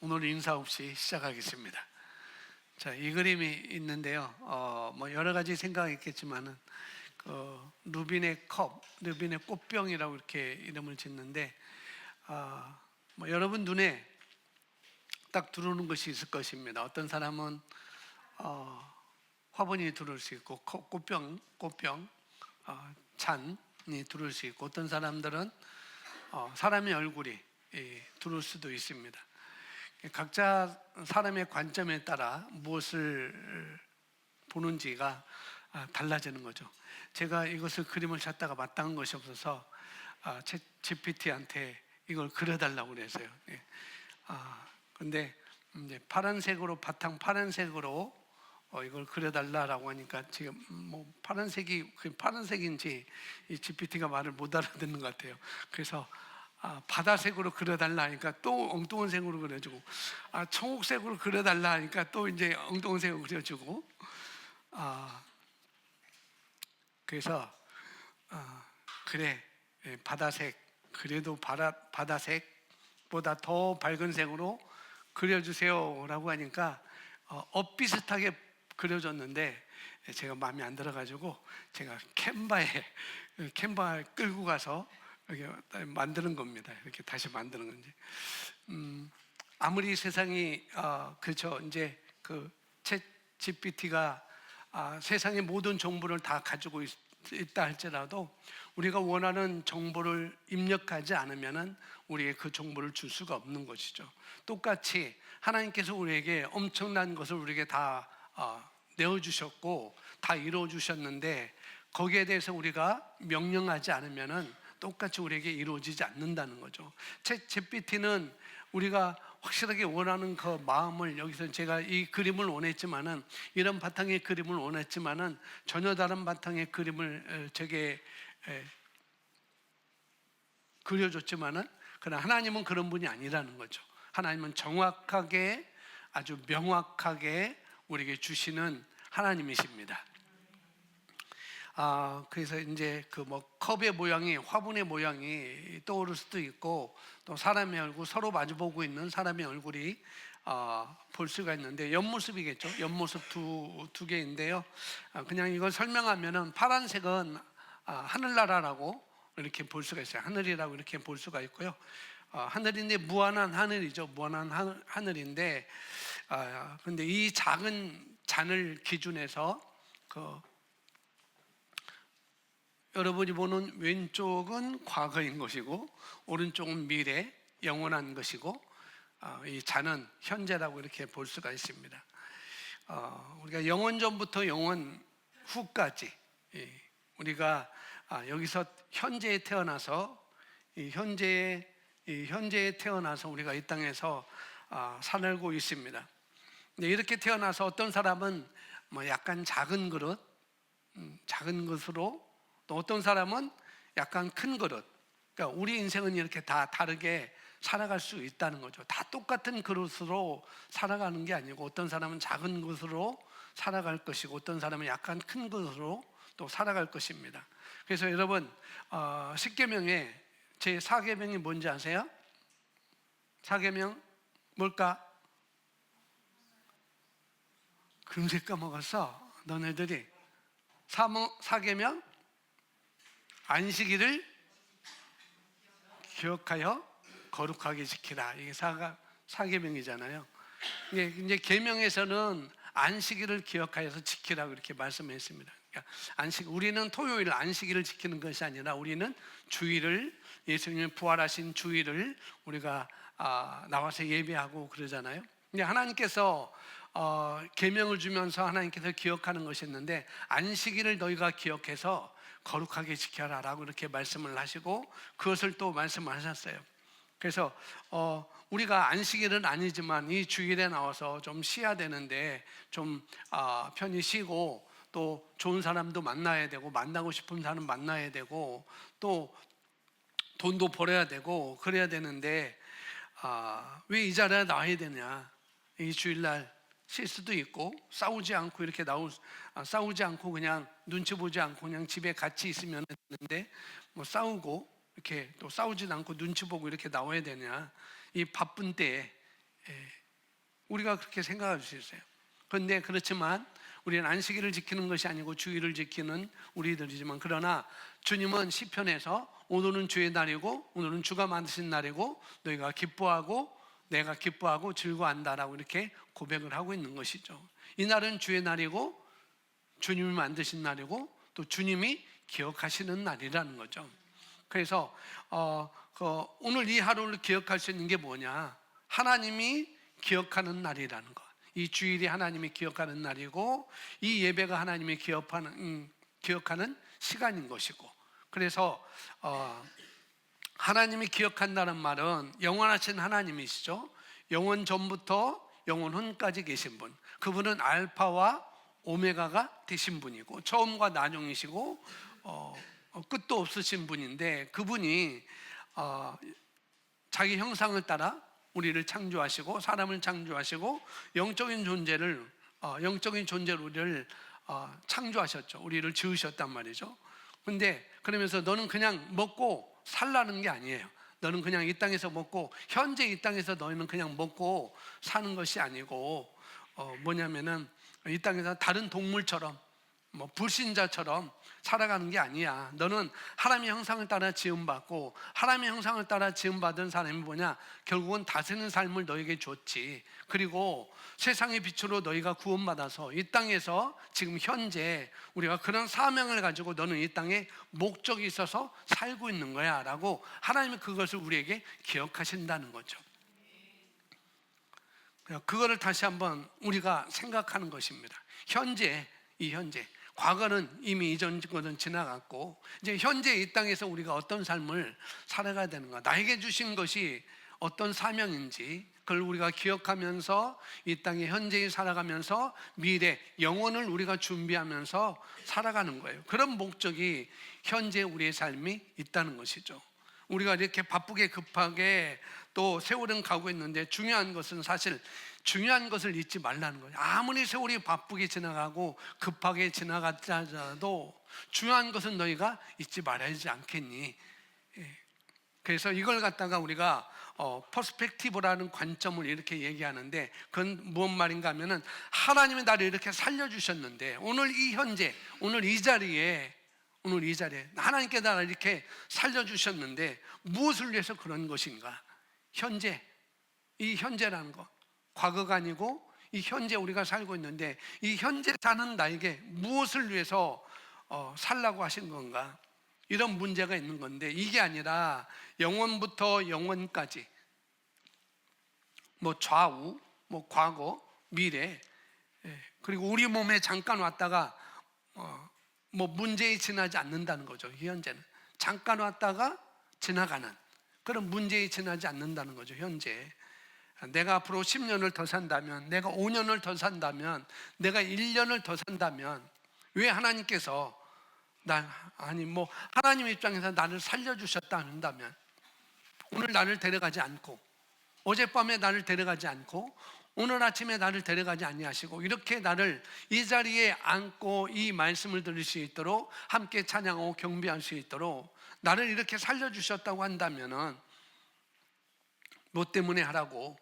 오늘 인사 없이 시작하겠습니다. 자, 이 그림이 있는데요. 뭐 여러 가지 생각이 있겠지만은 루빈의 컵, 루빈의 꽃병이라고 이렇게 이름을 짓는데, 뭐 여러분 눈에 딱 들어오는 것이 있을 것입니다. 어떤 사람은 화분이 들어올 수 있고, 꽃병, 잔이 들어올 수 있고, 어떤 사람들은 사람의 얼굴이 들어올 수도 있습니다. 각자 사람의 관점에 따라 무엇을 보는지가 달라지는 거죠. 제가 이것을 그림을 찾다가 마땅한 것이 없어서 GPT한테 이걸 그려달라고 그래서요. 근데 이제 파란색으로, 바탕 파란색으로 이걸 그려달라고 하니까 지금 뭐 파란색이 파란색인지 이 GPT가 말을 못 알아듣는 것 같아요. 그래서 바다색으로 그려달라 하니까 또 엉뚱한 색으로 그려주고, 청옥색으로 그려달라 하니까 또 이제 엉뚱한 색으로 그려주고, 그래서 그래, 바다색, 그래도 바다색보다 더 밝은 색으로 그려주세요 라고 하니까 엇비슷하게 그려줬는데 제가 마음에 안 들어가지고 제가 캔바에 끌고 가서 이렇게 만드는 겁니다. 이렇게 다시 만드는 건지. 아무리 세상이 그렇죠. 이제 그 챗 GPT가 세상의 모든 정보를 다 가지고 있다 할지라도 우리가 원하는 정보를 입력하지 않으면은 우리에게 그 정보를 줄 수가 없는 것이죠. 똑같이 하나님께서 우리에게 엄청난 것을 우리에게 다 내어주셨고 다 이루어주셨는데 거기에 대해서 우리가 명령하지 않으면은 똑같이 우리에게 이루어지지 않는다는 거죠. 챗 GPT는 우리가 확실하게 원하는 그 마음을, 여기서 제가 이 그림을 원했지만은, 이런 바탕의 그림을 원했지만은 전혀 다른 바탕의 그림을 제게 그려줬지만은, 그러나 하나님은 그런 분이 아니라는 거죠. 하나님은 정확하게, 아주 명확하게 우리에게 주시는 하나님이십니다. 그래서 이제 그 뭐 컵의 모양이, 화분의 모양이 떠오를 수도 있고, 또 사람의 얼굴, 서로 마주보고 있는 사람의 얼굴이 볼 수가 있는데, 옆모습이겠죠. 옆모습 두 개인데요. 그냥 이걸 설명하면은 파란색은 하늘나라라고 이렇게 볼 수가 있어요. 하늘이라고 이렇게 볼 수가 있고요. 하늘인데 무한한 하늘이죠. 무한한 하늘인데, 근데 이 작은 잔을 기준해서 여러분이 보는 왼쪽은 과거인 것이고 오른쪽은 미래, 영원한 것이고, 이 잔은 현재라고 이렇게 볼 수가 있습니다. 우리가 영원 전부터 영원 후까지, 우리가 여기서 현재에 태어나서 현재에 태어나서 우리가 이 땅에서 살고 있습니다. 이렇게 태어나서 어떤 사람은 뭐 약간 작은 그릇, 작은 것으로, 또 어떤 사람은 약간 큰 그릇. 그러니까 우리 인생은 이렇게 다 다르게 살아갈 수 있다는 거죠. 다 똑같은 그릇으로 살아가는 게 아니고, 어떤 사람은 작은 그릇으로 살아갈 것이고, 어떤 사람은 약간 큰 그릇으로 또 살아갈 것입니다. 그래서 여러분, 십계명의 제 4계명이 뭔지 아세요? 4계명 뭘까? 금세 까먹었어. 너네들이. 4계명? 안식일을 기억하여 거룩하게 지키라. 이게 4계명이잖아요. 이제 계명에서는 안식일을 기억하여서 지키라고 이렇게 말씀했습니다. 그러니까 우리는 토요일 안식일을 지키는 것이 아니라 우리는 주일을, 예수님이 부활하신 주일을 우리가 나와서 예배하고 그러잖아요. 근데 하나님께서 계명을 주면서 하나님께서 기억하는 것이 있는데, 안식일을 너희가 기억해서 거룩하게 지켜라 라고 이렇게 말씀을 하시고, 그것을 또 말씀하셨어요. 그래서 우리가 안식일은 아니지만 이 주일에 나와서 좀 쉬어야 되는데, 좀 편히 쉬고, 또 좋은 사람도 만나야 되고, 만나고 싶은 사람 만나야 되고, 또 돈도 벌어야 되고 그래야 되는데, 왜 이 자리에 나와야 되냐. 이 주일날 쉴 수도 있고, 싸우지 않고 이렇게 싸우지 않고 그냥 눈치 보지 않고 그냥 집에 같이 있으면 되는데, 뭐 싸우고 이렇게 또 싸우지 않고 눈치 보고 이렇게 나와야 되냐. 이 바쁜 때에 우리가 그렇게 생각할 수 있어요. 그런데 그렇지만 우리는 안식일을 지키는 것이 아니고 주일을 지키는 우리들이지만, 그러나 주님은 시편에서 오늘은 주의 날이고 오늘은 주가 만드신 날이고 너희가 기뻐하고 내가 기뻐하고 즐거워한다라고 이렇게 고백을 하고 있는 것이죠. 이 날은 주의 날이고 주님이 만드신 날이고 또 주님이 기억하시는 날이라는 거죠. 그래서 오늘 이 하루를 기억할 수 있는 게 뭐냐? 하나님이 기억하는 날이라는 것. 이 주일이 하나님이 기억하는 날이고 이 예배가 하나님이 기억하는 시간인 것이고, 그래서 하나님이 기억한다는 말은 영원하신 하나님이시죠. 영원 전부터 영원 후까지 계신 분, 그분은 알파와 오메가가 되신 분이고 처음과 나중이시고 끝도 없으신 분인데, 그분이 자기 형상을 따라 우리를 창조하시고 사람을 창조하시고 영적인 존재로 우리를 창조하셨죠. 우리를 지으셨단 말이죠. 근데 그러면서 너는 그냥 먹고 살라는 게 아니에요. 너는 그냥 이 땅에서 먹고, 현재 이 땅에서 너희는 그냥 먹고 사는 것이 아니고 뭐냐면은 이 땅에서 다른 동물처럼 불신자처럼 살아가는 게 아니야. 너는 하나님의 형상을 따라 지음받고, 하나님의 형상을 따라 지음받은 사람이 뭐냐? 결국은 다스리는 삶을 너에게 줬지. 그리고 세상의 빛으로 너희가 구원받아서 이 땅에서 지금 현재 우리가 그런 사명을 가지고 너는 이 땅에 목적이 있어서 살고 있는 거야 라고 하나님이 그것을 우리에게 기억하신다는 거죠. 그거를 다시 한번 우리가 생각하는 것입니다. 이 현재 과거는 이미 이전 것은 지나갔고 이제 현재 이 땅에서 우리가 어떤 삶을 살아가야 되는가, 나에게 주신 것이 어떤 사명인지 그걸 우리가 기억하면서 이 땅에 현재에 살아가면서 미래 영혼을 우리가 준비하면서 살아가는 거예요. 그런 목적이 현재 우리의 삶이 있다는 것이죠. 우리가 이렇게 바쁘게 급하게 또 세월은 가고 있는데 중요한 것은 사실 중요한 것을 잊지 말라는 거예요. 아무리 세월이 바쁘게 지나가고 급하게 지나가더라도 중요한 것은 너희가 잊지 말아야 하지 않겠니? 그래서 이걸 갖다가 우리가 퍼스펙티브라는 관점을 이렇게 얘기하는데, 그건 무슨 말인가 하면은 하나님이 나를 이렇게 살려주셨는데 오늘 이 현재, 오늘 이 자리에 하나님께 나를 이렇게 살려주셨는데 무엇을 위해서 그런 것인가? 현재, 이 현재라는 거, 과거가 아니고 이 현재 우리가 살고 있는데 이 현재 사는 나에게 무엇을 위해서 살라고 하신 건가? 이런 문제가 있는 건데, 이게 아니라 영원부터 영원까지 좌우, 과거, 미래, 그리고 우리 몸에 잠깐 왔다가 문제에 지나지 않는다는 거죠. 이 현재는 잠깐 왔다가 지나가는 그런 문제에 지나지 않는다는 거죠. 현재 내가 앞으로 10년을 더 산다면, 내가 5년을 더 산다면, 내가 1년을 더 산다면 왜 하나님께서 하나님 입장에서 나를 살려주셨다 한다면 오늘 나를 데려가지 않고, 어젯밤에 나를 데려가지 않고, 오늘 아침에 나를 데려가지 아니하시고 이렇게 나를 이 자리에 앉고 이 말씀을 들을 수 있도록 함께 찬양하고 경배할 수 있도록 나를 이렇게 살려주셨다고 한다면은 뭐 때문에 하라고?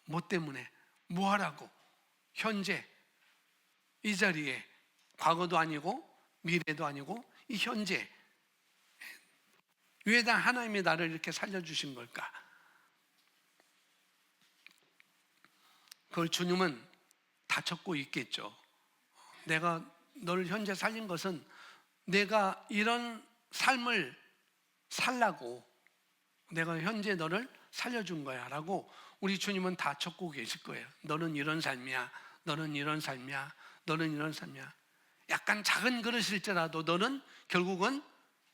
뭐 때문에? 뭐 하라고? 현재 이 자리에 과거도 아니고 미래도 아니고 이 현재 왜 하나님이 나를 이렇게 살려주신 걸까? 그걸 주님은 다 적고 있겠죠. 내가 너를 현재 살린 것은 내가 이런 삶을 살라고 내가 현재 너를 살려준 거야 라고 우리 주님은 다 적고 계실 거예요. 너는 이런 삶이야, 너는 이런 삶이야, 너는 이런 삶이야. 약간 작은 그릇일지라도 너는 결국은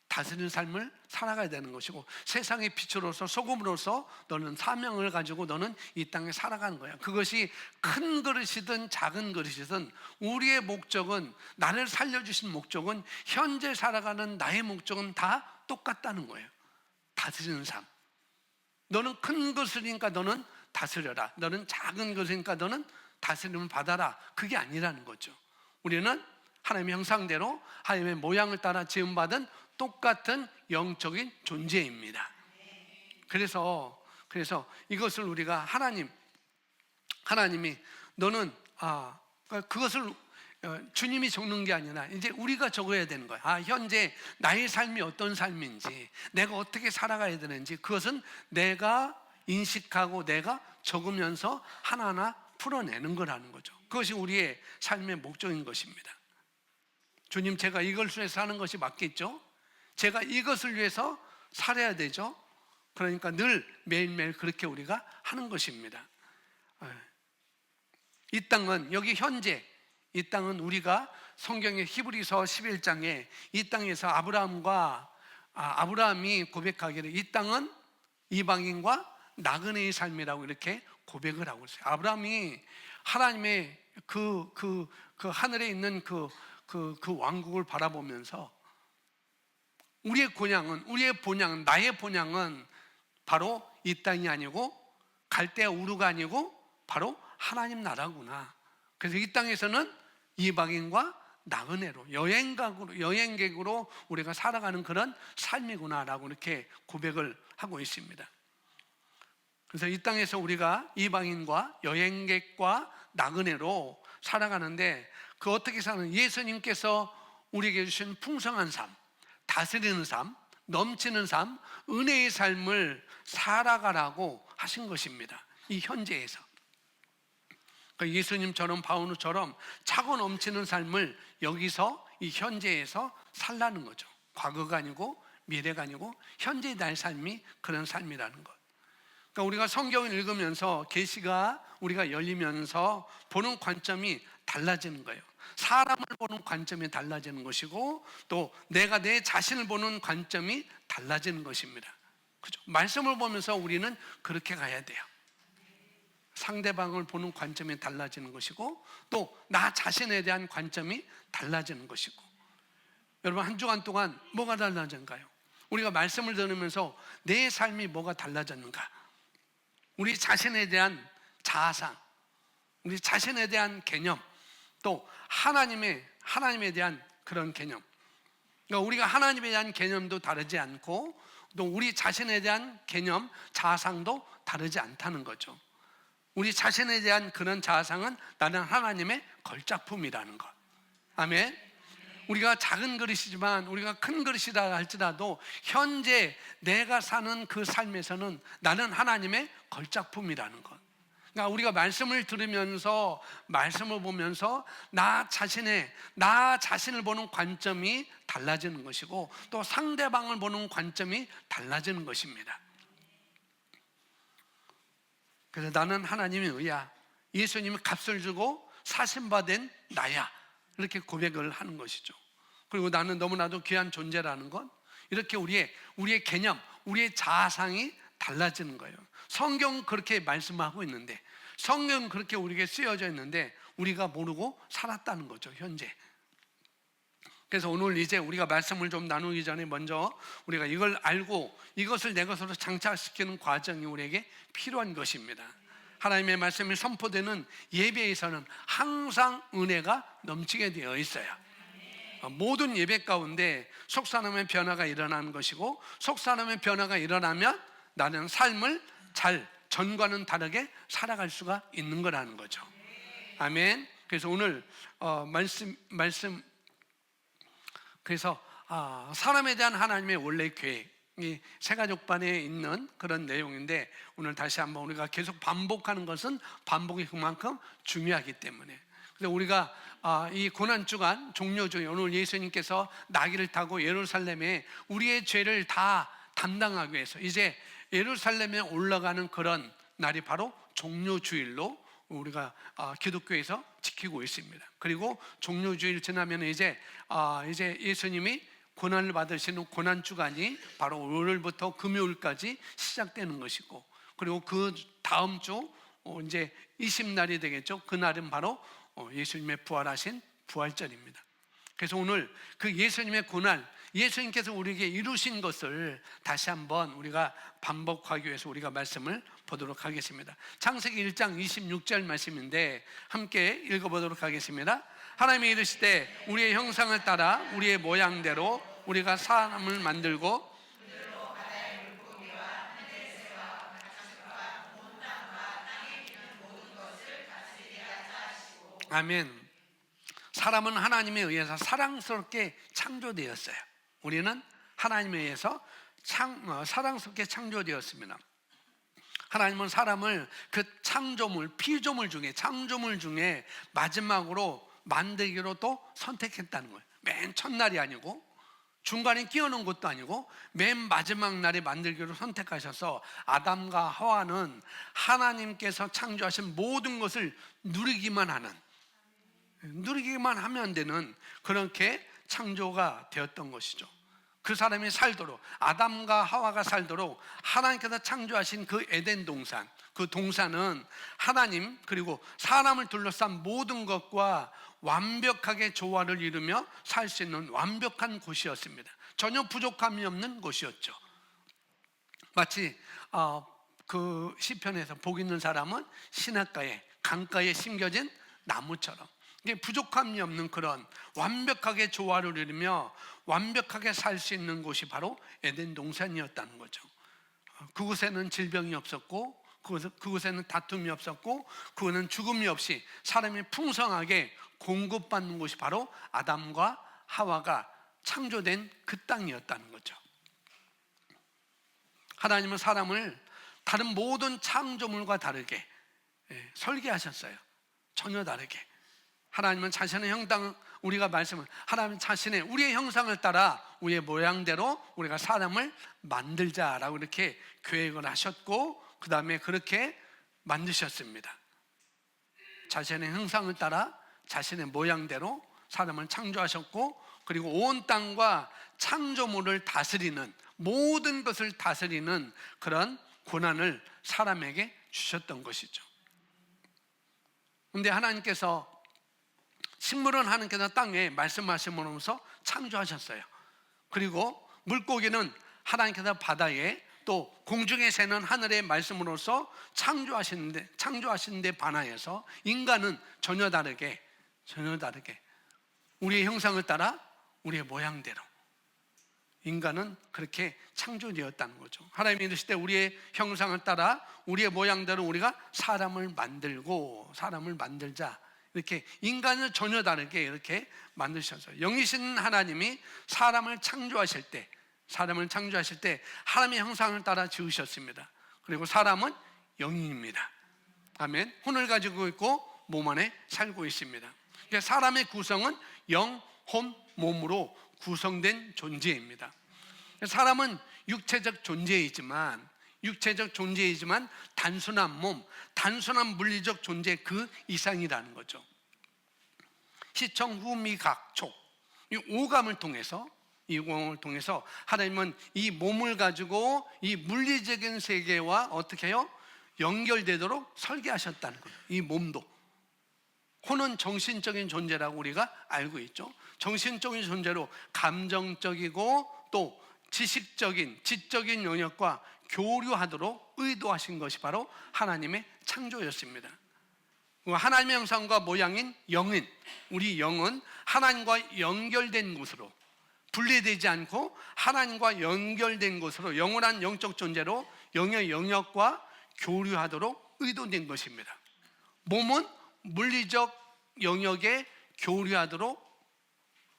다스리는 삶을 살아가야 되는 것이고, 세상의 빛으로서 소금으로서 너는 사명을 가지고 너는 이 땅에 살아가는 거야. 그것이 큰 그릇이든 작은 그릇이든 우리의 목적은, 나를 살려주신 목적은, 현재 살아가는 나의 목적은 다 똑같다는 거예요. 다스리는 삶. 너는 큰 것이니까 너는 다스려라, 너는 작은 것이니까 너는 다스림을 받아라, 그게 아니라는 거죠. 우리는 하나님의 형상대로 하나님의 모양을 따라 지음받은 똑같은 영적인 존재입니다. 그래서 이것을 우리가 하나님, 하나님이 너는 그것을 주님이 적는 게 아니라 이제 우리가 적어야 되는 거야. 현재 나의 삶이 어떤 삶인지, 내가 어떻게 살아가야 되는지, 그것은 내가 인식하고 내가 적으면서 하나하나 풀어내는 거라는 거죠. 그것이 우리의 삶의 목적인 것입니다. 주님, 제가 이걸 위해서 사는 것이 맞겠죠? 제가 이것을 위해서 살아야 되죠? 그러니까 늘 매일매일 그렇게 우리가 하는 것입니다. 이 땅은, 여기 현재 이 땅은 우리가 성경의 히브리서 11장에 이 땅에서 아브라함이 고백하기를 이 땅은 이방인과 나그네의 삶이라고 이렇게 고백을 하고 있어요. 아브라함이 하나님의 그 하늘에 있는 그 왕국을 바라보면서 우리의 본향은, 나의 본향은 바로 이 땅이 아니고 갈대아 우르가 아니고 바로 하나님 나라구나. 그래서 이 땅에서는 이방인과 나그네로, 여행객으로 우리가 살아가는 그런 삶이구나라고 이렇게 고백을 하고 있습니다. 그래서 이 땅에서 우리가 이방인과 여행객과 나그네로 살아가는데, 그 어떻게 사는, 예수님께서 우리에게 주신 풍성한 삶, 다스리는 삶, 넘치는 삶, 은혜의 삶을 살아가라고 하신 것입니다. 이 현재에서. 그러니까 예수님처럼 바울처럼 차고 넘치는 삶을 여기서 이 현재에서 살라는 거죠. 과거가 아니고 미래가 아니고 현재의 나의 삶이 그런 삶이라는 것. 그러니까 우리가 성경을 읽으면서, 계시가 우리가 열리면서 보는 관점이 달라지는 거예요. 사람을 보는 관점이 달라지는 것이고, 또 내가 내 자신을 보는 관점이 달라지는 것입니다. 그죠? 말씀을 보면서 우리는 그렇게 가야 돼요. 상대방을 보는 관점이 달라지는 것이고, 또 나 자신에 대한 관점이 달라지는 것이고. 여러분, 한 주간 동안 뭐가 달라졌는가요? 우리가 말씀을 들으면서 내 삶이 뭐가 달라졌는가? 우리 자신에 대한 자아상, 우리 자신에 대한 개념, 또 하나님에 대한 그런 개념. 그러니까 우리가 하나님에 대한 개념도 다르지 않고, 또 우리 자신에 대한 개념, 자아상도 다르지 않다는 거죠. 우리 자신에 대한 그런 자아상은 나는 하나님의 걸작품이라는 것. 아멘. 우리가 작은 그릇이지만, 우리가 큰 그릇이라 할지라도 현재 내가 사는 그 삶에서는 나는 하나님의 걸작품이라는 것. 그러니까 우리가 말씀을 들으면서, 말씀을 보면서 나 자신을 보는 관점이 달라지는 것이고, 또 상대방을 보는 관점이 달라지는 것입니다. 그래서 나는 하나님의 의야, 예수님이 값을 주고 사신받은 나야, 이렇게 고백을 하는 것이죠. 그리고 나는 너무나도 귀한 존재라는 것, 이렇게 우리의 개념, 우리의 자아상이 달라지는 거예요. 성경은 그렇게 말씀하고 있는데, 성경은 그렇게 우리에게 쓰여져 있는데 우리가 모르고 살았다는 거죠, 현재. 그래서 오늘 이제 우리가 말씀을 좀 나누기 전에 먼저 우리가 이걸 알고 이것을 내 것으로 장착시키는 과정이 우리에게 필요한 것입니다. 하나님의 말씀이 선포되는 예배에서는 항상 은혜가 넘치게 되어 있어요. 모든 예배 가운데 속사람의 변화가 일어나는 것이고, 속사람의 변화가 일어나면 나는 삶을 잘 전과는 다르게 살아갈 수가 있는 거라는 거죠. 아멘. 그래서 오늘 말씀 그래서 사람에 대한 하나님의 원래 계획, 이 새가족반에 있는 그런 내용인데, 오늘 다시 한번 우리가 계속 반복하는 것은 반복이 그만큼 중요하기 때문에, 그래서 우리가 이 고난주간 종료주에 오늘 예수님께서 나귀를 타고 예루살렘에 우리의 죄를 다 담당하기 위해서 이제 예루살렘에 올라가는 그런 날이 바로 종료주일로 우리가 기독교에서 지키고 있습니다. 그리고 종료주일 지나면 이제 예수님이 고난을 받으시는 고난주간이 바로 오늘부터 금요일까지 시작되는 것이고, 그리고 그 다음 주 이제 20날이 되겠죠. 그날은 바로 예수님의 부활하신 부활절입니다. 그래서 오늘 그 예수님의 고난, 예수님께서 우리에게 이루신 것을 다시 한번 우리가 반복하기 위해서 우리가 말씀을 보도록 하겠습니다. 창세기 1장 26절 말씀인데 함께 읽어보도록 하겠습니다. 하나님이 이르시되 우리의 형상을 따라 우리의 모양대로 우리가 사람을 만들고 아멘. 사람은 하나님에 의해서 사랑스럽게 창조되었어요. 우리는 하나님에 의해서 사랑스럽게 창조되었습니다. 하나님은 사람을 그 피조물 중에 마지막으로 만들기로 또 선택했다는 거예요. 맨 첫날이 아니고 중간에 끼워놓은 것도 아니고 맨 마지막 날에 만들기로 선택하셔서 아담과 하와는 하나님께서 창조하신 모든 것을 누리기만 하면 되는 그렇게 창조가 되었던 것이죠. 그 사람이 살도록, 아담과 하와가 살도록 하나님께서 창조하신 그 에덴 동산, 그 동산은 하나님 그리고 사람을 둘러싼 모든 것과 완벽하게 조화를 이루며 살 수 있는 완벽한 곳이었습니다. 전혀 부족함이 없는 곳이었죠. 마치 그 시편에서 복 있는 사람은 시냇가에 강가에 심겨진 나무처럼, 이게 부족함이 없는 그런 완벽하게 조화를 이루며 완벽하게 살 수 있는 곳이 바로 에덴 동산이었다는 거죠. 그곳에는 질병이 없었고, 그곳에는 다툼이 없었고, 그곳에는 죽음이 없이 사람이 풍성하게 공급받는 곳이 바로 아담과 하와가 창조된 그 땅이었다는 거죠. 하나님은 사람을 다른 모든 창조물과 다르게 설계하셨어요. 전혀 다르게. 하나님은 자신의 형상, 우리가 말씀을, 하나님 자신의 우리의 형상을 따라 우리의 모양대로 우리가 사람을 만들자라고 이렇게 계획을 하셨고, 그 다음에 그렇게 만드셨습니다. 자신의 형상을 따라 자신의 모양대로 사람을 창조하셨고, 그리고 온 땅과 창조물을 다스리는, 모든 것을 다스리는 그런 권한을 사람에게 주셨던 것이죠. 그런데 하나님께서, 식물은 하나님께서 땅에 말씀하심으로써 창조하셨어요. 그리고 물고기는 하나님께서 바다에, 또 공중에 새는 하늘의 말씀으로써 창조하신 데 반하여서 인간은 전혀 다르게 우리의 형상을 따라 우리의 모양대로 인간은 그렇게 창조되었다는 거죠. 하나님이 이르실 때 우리의 형상을 따라 우리의 모양대로 우리가 사람을 만들자, 이렇게 인간을 전혀 다르게 이렇게 만드셨어요. 영이신 하나님이 사람을 창조하실 때 하나님의 형상을 따라 지으셨습니다. 그리고 사람은 영입니다. 아멘. 혼을 가지고 있고 몸 안에 살고 있습니다. 사람의 구성은 영, 혼, 몸으로 구성된 존재입니다. 사람은 육체적 존재이지만 단순한 몸, 단순한 물리적 존재 그 이상이라는 거죠. 시청, 후, 미, 각, 촉, 이 오감을 통해서 하나님은 이 몸을 가지고 이 물리적인 세계와 어떻게 해요? 연결되도록 설계하셨다는 거예요. 이 몸도. 혼은 정신적인 존재라고 우리가 알고 있죠. 정신적인 존재로 감정적이고 또 지적인 영역과 교류하도록 의도하신 것이 바로 하나님의 창조였습니다. 하나님의 형상과 모양인 영인, 우리 영은 하나님과 연결된 곳으로, 분리되지 않고 하나님과 연결된 곳으로 영원한 영적 존재로 영의 영역과 교류하도록 의도된 것입니다. 몸은 물리적 영역에 교류하도록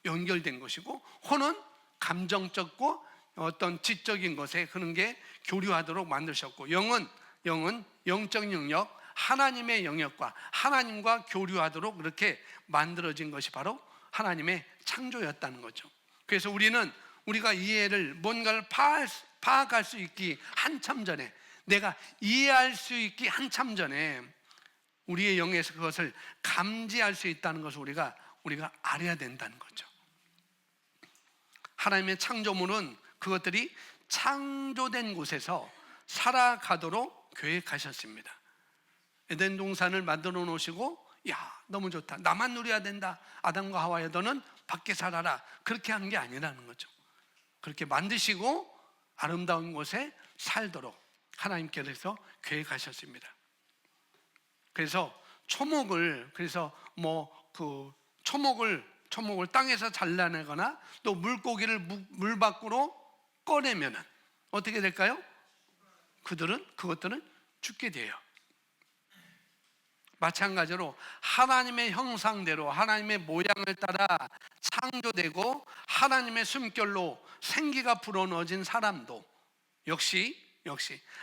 연결된 것이고, 혼은 감정적고 어떤 지적인 것에 그런 게 교류하도록 만드셨고, 영은 영적 영역, 하나님의 영역과 하나님과 교류하도록 그렇게 만들어진 것이 바로 하나님의 창조였다는 거죠. 그래서 우리가 이해를, 뭔가를 파악할 수 있기 한참 전에, 내가 이해할 수 있기 한참 전에 우리의 영에서 그것을 감지할 수 있다는 것을 우리가 알아야 된다는 거죠. 하나님의 창조물은 그것들이 창조된 곳에서 살아가도록 계획하셨습니다. 에덴 동산을 만들어 놓으시고, 야, 너무 좋다, 나만 누려야 된다, 아담과 하와야 너는 밖에 살아라, 그렇게 하는 게 아니라는 거죠. 그렇게 만드시고 아름다운 곳에 살도록 하나님께서 계획하셨습니다. 그래서 초목을 땅에서 잘라내거나 또 물고기를 물 밖으로 꺼내면은 어떻게 될까요? 그것들은 죽게 돼요. 마찬가지로 하나님의 형상대로 하나님의 모양을 따라 창조되고 하나님의 숨결로 생기가 불어넣어진 사람도 역시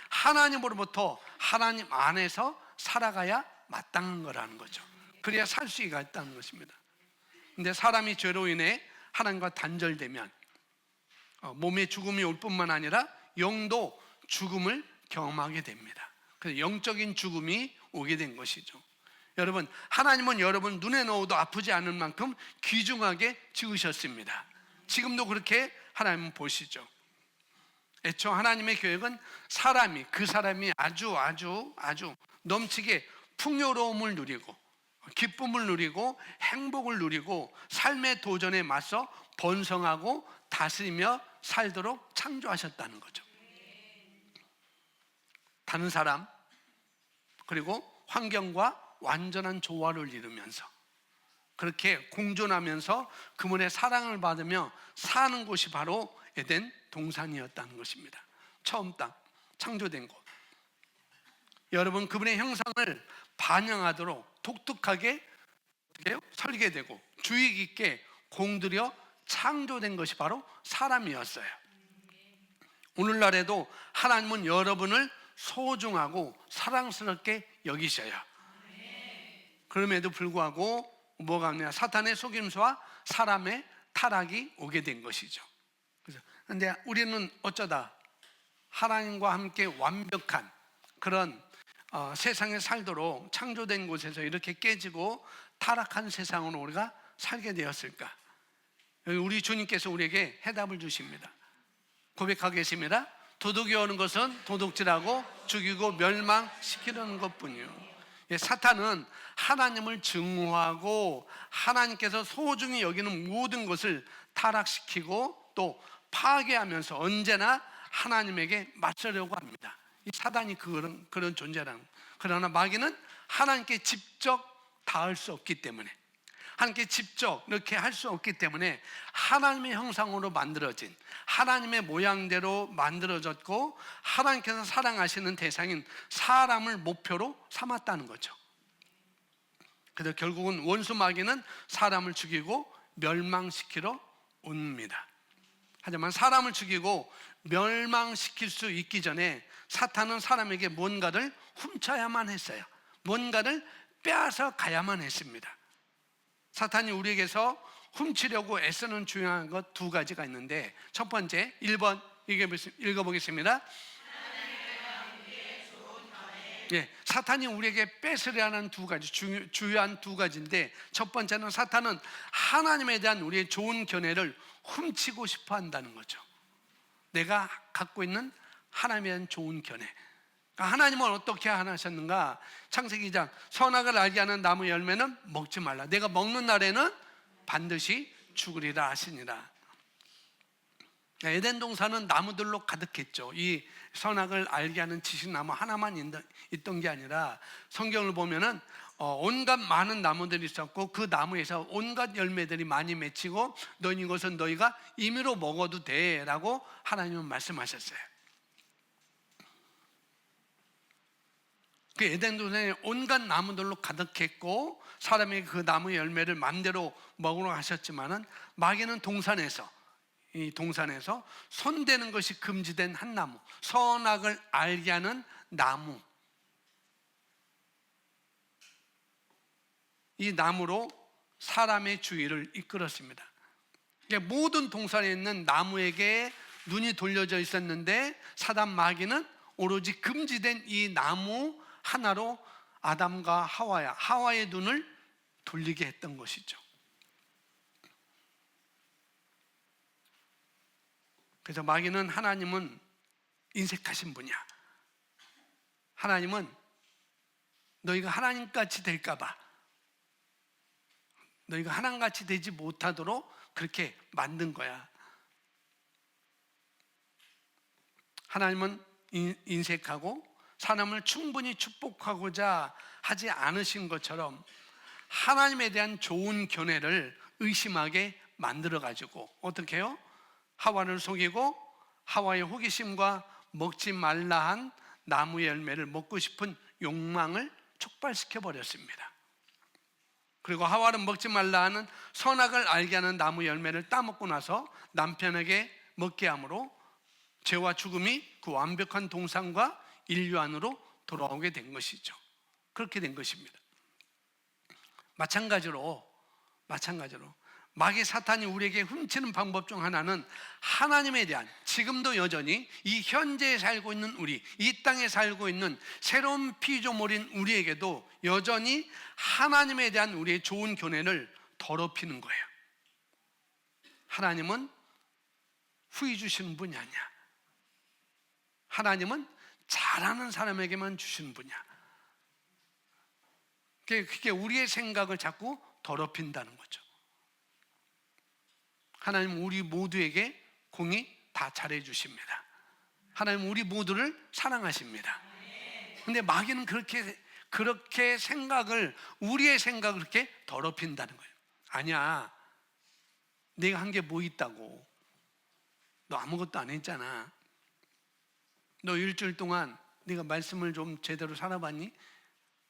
하나님으로부터 하나님 안에서 살아가야 마땅한 거라는 거죠. 그래야 살 수가 있다는 것입니다. 근데 사람이 죄로 인해 하나님과 단절되면 몸의 죽음이 올 뿐만 아니라 영도 죽음을 경험하게 됩니다. 그래서 영적인 죽음이 오게 된 것이죠. 여러분, 하나님은 여러분 눈에 넣어도 아프지 않을 만큼 귀중하게 지으셨습니다. 지금도 그렇게 하나님은 보시죠. 애초 하나님의 계획은 그 사람이 아주 넘치게 풍요로움을 누리고 기쁨을 누리고 행복을 누리고 삶의 도전에 맞서 번성하고 다스리며 살도록 창조하셨다는 거죠. 다른 사람 그리고 환경과 완전한 조화를 이루면서 그렇게 공존하면서 그분의 사랑을 받으며 사는 곳이 바로 에덴 동산이었다는 것입니다. 처음 땅, 창조된 곳. 여러분, 그분의 형상을 반영하도록 독특하게 설계되고 주의 깊게 공들여 창조된 것이 바로 사람이었어요. 오늘날에도 하나님은 여러분을 소중하고 사랑스럽게 여기셔요. 그럼에도 불구하고 뭐가 아니라 사탄의 속임수와 사람의 타락이 오게 된 것이죠. 그런데 우리는 어쩌다 하나님과 함께 완벽한 그런 세상에 살도록 창조된 곳에서 이렇게 깨지고 타락한 세상으로 우리가 살게 되었을까? 우리 주님께서 우리에게 해답을 주십니다. 고백하겠습니다. 도둑이 오는 것은 도둑질하고 죽이고 멸망시키려는 것뿐이요. 사탄은 하나님을 증오하고 하나님께서 소중히 여기는 모든 것을 타락시키고 또 파괴하면서 언제나 하나님에게 맞서려고 합니다. 이 사단이 그런 존재라는. 그러나 마귀는 하나님께 직접 닿을 수 없기 때문에, 하나님께 직접 이렇게 할 수 없기 때문에 하나님의 형상으로 만들어진, 하나님의 모양대로 만들어졌고 하나님께서 사랑하시는 대상인 사람을 목표로 삼았다는 거죠. 그래서 결국은 원수 마귀는 사람을 죽이고 멸망시키러 옵니다. 하지만 사람을 죽이고 멸망시킬 수 있기 전에 사탄은 사람에게 뭔가를 훔쳐야만 했어요. 뭔가를 빼앗아 가야만 했습니다. 사탄이 우리에게서 훔치려고 애쓰는 중요한 것 두 가지가 있는데, 첫 번째 1번 읽어보겠습니다. 사탄이 우리에게 뺏으려 하는 두 가지, 주요한 두 가지인데, 첫 번째는 사탄은 하나님에 대한 우리의 좋은 견해를 훔치고 싶어 한다는 거죠. 내가 갖고 있는 하나님에 대한 좋은 견해. 하나님은 어떻게 하셨는가? 창세기 2장 선악을 알게 하는 나무 열매는 먹지 말라. 내가 먹는 날에는 반드시 죽으리라 하시니라. 에덴 동산은 나무들로 가득했죠. 이 선악을 알게 하는 지식나무 하나만 있던 게 아니라 성경을 보면은 온갖 많은 나무들이 있었고 그 나무에서 온갖 열매들이 많이 맺히고 너희 이것은 너희가 임의로 먹어도 돼 라고 하나님은 말씀하셨어요. 그 에덴 동산에 온갖 나무들로 가득했고 사람이 그 나무 열매를 마음대로 먹으러 하셨지만은 마귀는 이 동산에서 손대는 것이 금지된 한 나무, 선악을 알게 하는 나무, 이 나무로 사람의 주의를 이끌었습니다. 모든 동산에 있는 나무에게 눈이 돌려져 있었는데 사단 마귀는 오로지 금지된 이 나무 하나로 아담과 하와의 눈을 돌리게 했던 것이죠. 그래서 마귀는 하나님은 인색하신 분이야. 하나님은 너희가 하나님같이 될까봐, 너희가 하나님같이 되지 못하도록 그렇게 만든 거야. 하나님은 인색하고 사람을 충분히 축복하고자 하지 않으신 것처럼 하나님에 대한 좋은 견해를 의심하게 만들어가지고 어떻게 해요? 하와를 속이고 하와의 호기심과 먹지 말라 한 나무 열매를 먹고 싶은 욕망을 촉발시켜 버렸습니다. 그리고 하와는 먹지 말라 하는 선악을 알게 하는 나무 열매를 따먹고 나서 남편에게 먹게 함으로 죄와 죽음이 그 완벽한 동산과 인류 안으로 돌아오게 된 것이죠. 그렇게 된 것입니다. 마찬가지로 마귀 사탄이 우리에게 훔치는 방법 중 하나는 하나님에 대한, 지금도 여전히 이 현재에 살고 있는 우리, 이 땅에 살고 있는 새로운 피조물인 우리에게도 여전히 하나님에 대한 우리의 좋은 견해를 더럽히는 거예요. 하나님은 후히 주시는 분이 아니야. 하나님은 잘하는 사람에게만 주시는 분이야. 그게 우리의 생각을 자꾸 더럽힌다는 거죠. 하나님은 우리 모두에게 공의 다 잘해 주십니다. 하나님은 우리 모두를 사랑하십니다. 근데 마귀는 그렇게 생각을, 우리의 생각을 그렇게 더럽힌다는 거예요. 아니야, 내가 한 게 뭐 있다고. 너 아무것도 안 했잖아. 너 일주일 동안 네가 말씀을 좀 제대로 살아봤니?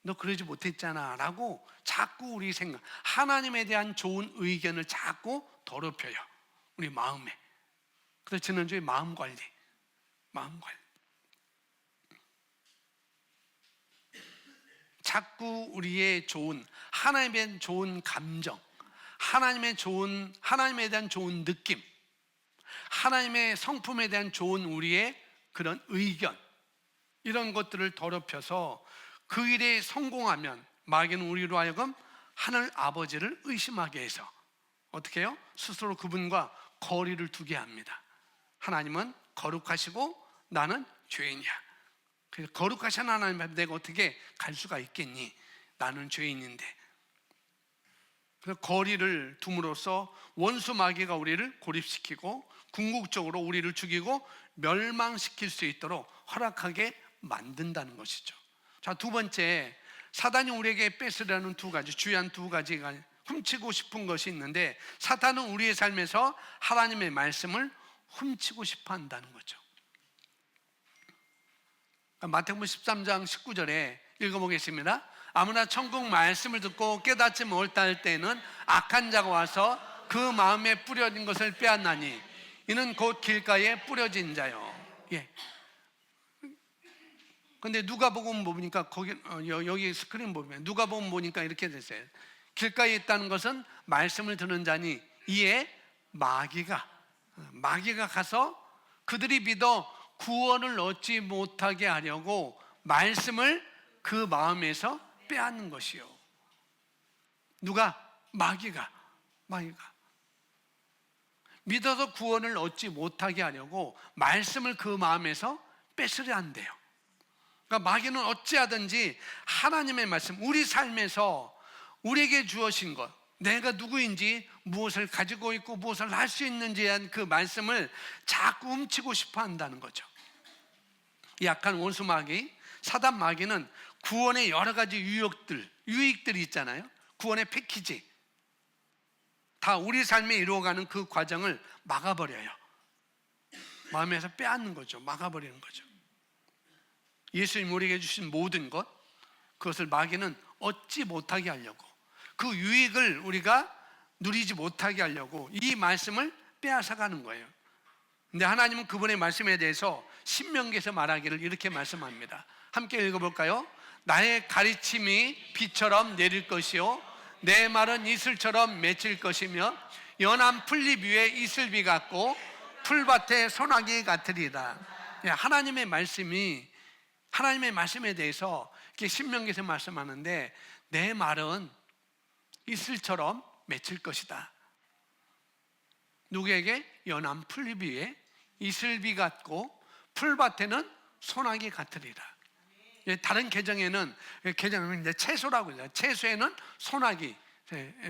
너 그러지 못했잖아 라고 자꾸 우리 생각, 하나님에 대한 좋은 의견을 자꾸 더럽혀요, 우리 마음에. 그래서 지난주에 마음관리. 자꾸 우리의 좋은, 하나님에 대한 좋은 감정, 하나님에 대한 좋은 느낌, 하나님의 성품에 대한 좋은 우리의 그런 의견, 이런 것들을 더럽혀서 그 일에 성공하면 마귀는 우리로 하여금 하늘 아버지를 의심하게 해서 어떻게 해요? 스스로 그분과 거리를 두게 합니다. 하나님은 거룩하시고 나는 죄인이야. 그래서 거룩하신 하나님 앞에 내가 어떻게 갈 수가 있겠니? 나는 죄인인데. 그래서 거리를 둠으로써 원수 마귀가 우리를 고립시키고 궁극적으로 우리를 죽이고 멸망시킬 수 있도록 허락하게 만든다는 것이죠. 자, 두 번째, 사단이 우리에게 뺏으려는 주요한 두 가지가, 훔치고 싶은 것이 있는데, 사탄은 우리의 삶에서 하나님의 말씀을 훔치고 싶어 한다는 거죠. 마태복음 13장 19절에 읽어보겠습니다. 아무나 천국 말씀을 듣고 깨닫지 못할 때는 악한 자가 와서 그 마음에 뿌려진 것을 빼앗나니 이는 곧 길가에 뿌려진 자요. 예. 근데 누가복음 보니까 여기 스크린 보면 누가복음 보니까 이렇게 됐어요. 길가에 있다는 것은 말씀을 듣는 자니 이에 마귀가 가서 그들이 믿어 구원을 얻지 못하게 하려고 말씀을 그 마음에서 빼앗는 것이요. 누가? 마귀가 믿어서 구원을 얻지 못하게 하려고 말씀을 그 마음에서 뺏으려 한대요. 그러니까 마귀는 어찌하든지 하나님의 말씀, 우리 삶에서 우리에게 주어진 것, 내가 누구인지, 무엇을 가지고 있고 무엇을 할 수 있는지에 대한 그 말씀을 자꾸 훔치고 싶어 한다는 거죠. 약한 원수 마귀, 사단 마귀는 구원의 여러 가지 유익들이 있잖아요. 구원의 패키지, 다 우리 삶에 이루어가는 그 과정을 막아버려요. 마음에서 빼앗는 거죠. 막아버리는 거죠. 예수님 우리에게 주신 모든 것, 그것을 마귀는 얻지 못하게 하려고, 그 유익을 우리가 누리지 못하게 하려고 이 말씀을 빼앗아가는 거예요. 근데 하나님은 그분의 말씀에 대해서 신명기에서 말하기를 이렇게 말씀합니다. 함께 읽어볼까요? 나의 가르침이 비처럼 내릴 것이요 내 말은 이슬처럼 맺힐 것이며 연한 풀잎 위에 이슬비 같고 풀밭에 소나기 같으리라. 하나님의 말씀에 대해서 이렇게 신명기에서 말씀하는데, 내 말은 이슬처럼 맺힐 것이다. 누구에게? 연한 풀잎 위에 이슬비 같고 풀밭에는 소나기 같으리라. 다른 개정에는 이제 채소라고 해요. 채소에는 소나기,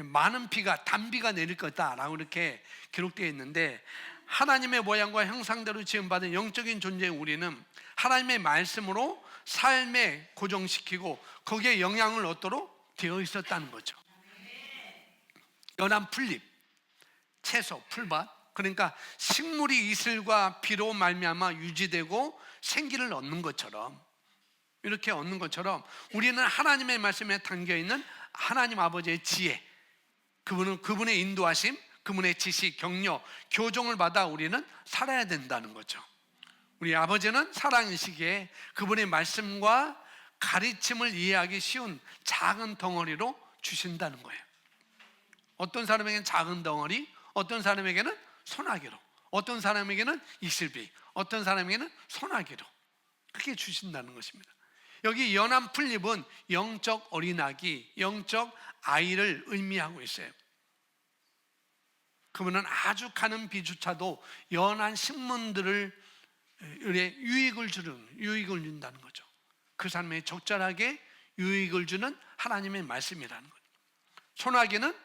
많은 비가, 단비가 내릴 거다라고 이렇게 기록되어 있는데, 하나님의 모양과 형상대로 지음받은 영적인 존재인 우리는 하나님의 말씀으로 삶에 고정시키고 거기에 영향을 얻도록 되어 있었다는 거죠. 연한 풀잎, 채소, 풀밭, 그러니까 식물이 이슬과 비로 말미암아 유지되고 생기를 얻는 것처럼 이렇게 얻는 것처럼 우리는 하나님의 말씀에 담겨있는 하나님 아버지의 지혜, 그분의 인도하심, 그분의 지식, 격려, 교종을 받아 우리는 살아야 된다는 거죠. 우리 아버지는 사랑이시기에 그분의 말씀과 가르침을 이해하기 쉬운 작은 덩어리로 주신다는 거예요. 어떤 사람에게는 작은 덩어리, 어떤 사람에게는 소나기로, 어떤 사람에게는 이슬비, 어떤 사람에게는 소나기로 그렇게 주신다는 것입니다. 여기 연한 풀잎은 영적 어린아기, 영적 아이를 의미하고 있어요. 그분은 아주 가는 비주차도 연한 식물들을 유익을 준다는 거죠. 그 삶에 적절하게 유익을 주는 하나님의 말씀이라는 거죠. 소나기는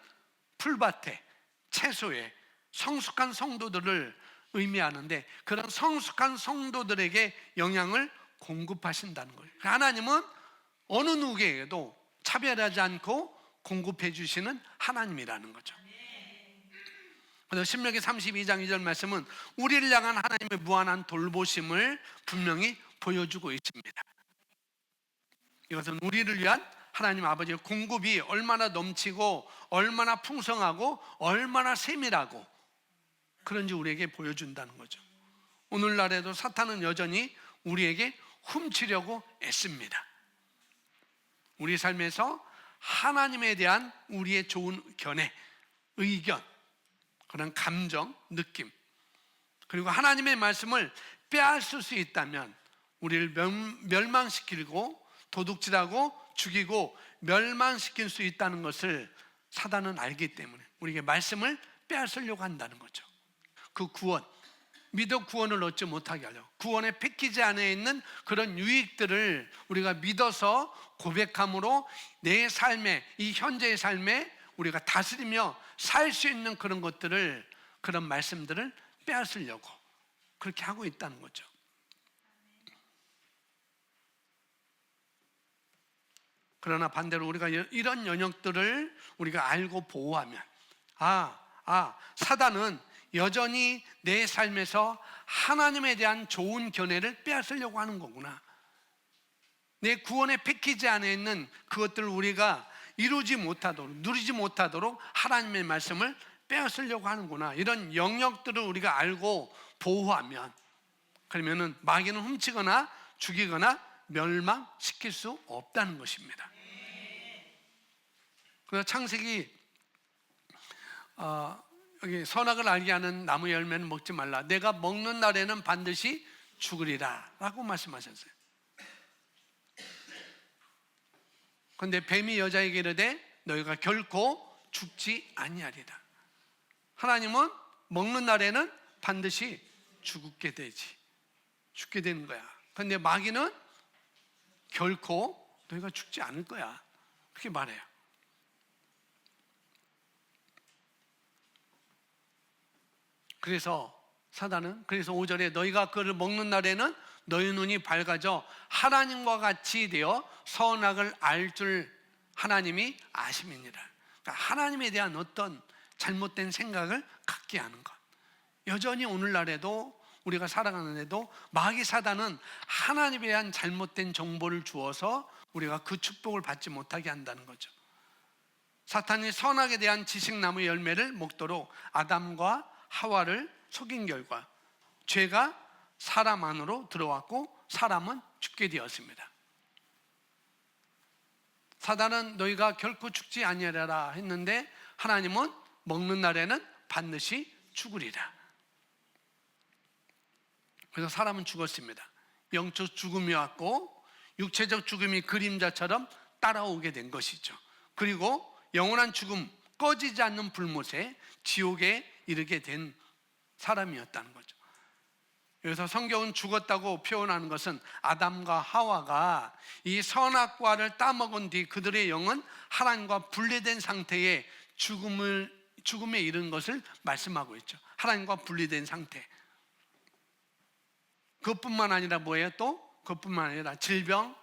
풀밭에, 채소에 성숙한 성도들을 의미하는데 그런 성숙한 성도들에게 영향을 공급하신다는 거예요. 하나님은 어느 누구에게도 차별하지 않고 공급해 주시는 하나님이라는 거죠. 그래서 신명기 32장 2절 말씀은 우리를 향한 하나님의 무한한 돌보심을 분명히 보여주고 있습니다. 이것은 우리를 위한 하나님 아버지의 공급이 얼마나 넘치고 얼마나 풍성하고 얼마나 세밀하고 그런지 우리에게 보여준다는 거죠. 오늘날에도 사탄은 여전히 우리에게 훔치려고 애씁니다. 우리 삶에서 하나님에 대한 우리의 좋은 견해, 의견, 그런 감정, 느낌, 그리고 하나님의 말씀을 빼앗을 수 있다면 우리를 멸망시키고 도둑질하고 죽이고 멸망시킬 수 있다는 것을 사단은 알기 때문에 우리에게 말씀을 빼앗으려고 한다는 거죠. 그 구원, 믿어 구원을 얻지 못하게 하려고, 구원의 패키지 안에 있는 그런 유익들을 우리가 믿어서 고백함으로 내 삶에, 이 현재의 삶에 우리가 다스리며 살 수 있는 그런 것들을, 그런 말씀들을 빼앗으려고 그렇게 하고 있다는 거죠. 그러나 반대로 우리가 이런 영역들을 우리가 알고 보호하면 사단은 여전히 내 삶에서 하나님에 대한 좋은 견해를 빼앗으려고 하는 거구나. 내 구원의 패키지 안에 있는 그것들을 우리가 이루지 못하도록, 누리지 못하도록 하나님의 말씀을 빼앗으려고 하는구나. 이런 영역들을 우리가 알고 보호하면, 그러면은 마귀는 훔치거나 죽이거나 멸망시킬 수 없다는 것입니다. 그래서 창세기 여기 선악을 알게 하는 나무 열매는 먹지 말라. 내가 먹는 날에는 반드시 죽으리라 라고 말씀하셨어요. 그런데 뱀이 여자에게 이르되 너희가 결코 죽지 아니하리라. 하나님은 먹는 날에는 반드시 죽게 되는 거야. 그런데 마귀는 결코 너희가 죽지 않을 거야 그렇게 말해요. 그래서 사단은, 그래서 5절에 너희가 그를 먹는 날에는 너희 눈이 밝아져 하나님과 같이 되어 선악을 알 줄 하나님이 아심이니라. 그러니까 하나님에 대한 어떤 잘못된 생각을 갖게 하는 것. 여전히 오늘날에도 우리가 살아가는데도 마귀 사단은 하나님에 대한 잘못된 정보를 주어서 우리가 그 축복을 받지 못하게 한다는 거죠. 사탄이 선악에 대한 지식나무 열매를 먹도록 아담과 하와를 속인 결과 죄가 사람 안으로 들어왔고 사람은 죽게 되었습니다. 사단은 너희가 결코 죽지 아니하리라 했는데 하나님은 먹는 날에는 반드시 죽으리라. 그래서 사람은 죽었습니다. 영적 죽음이 왔고 육체적 죽음이 그림자처럼 따라오게 된 것이죠. 그리고 영원한 죽음, 꺼지지 않는 불못에 지옥에 이르게 된 사람이었다는 거죠. 그래서 성경은 죽었다고 표현하는 것은 아담과 하와가 이 선악과를 따먹은 뒤 그들의 영은 하나님과 분리된 상태에 죽음에 이른 것을 말씀하고 있죠. 하나님과 분리된 상태. 그것뿐만 아니라 뭐예요? 또 그것뿐만 아니라 질병,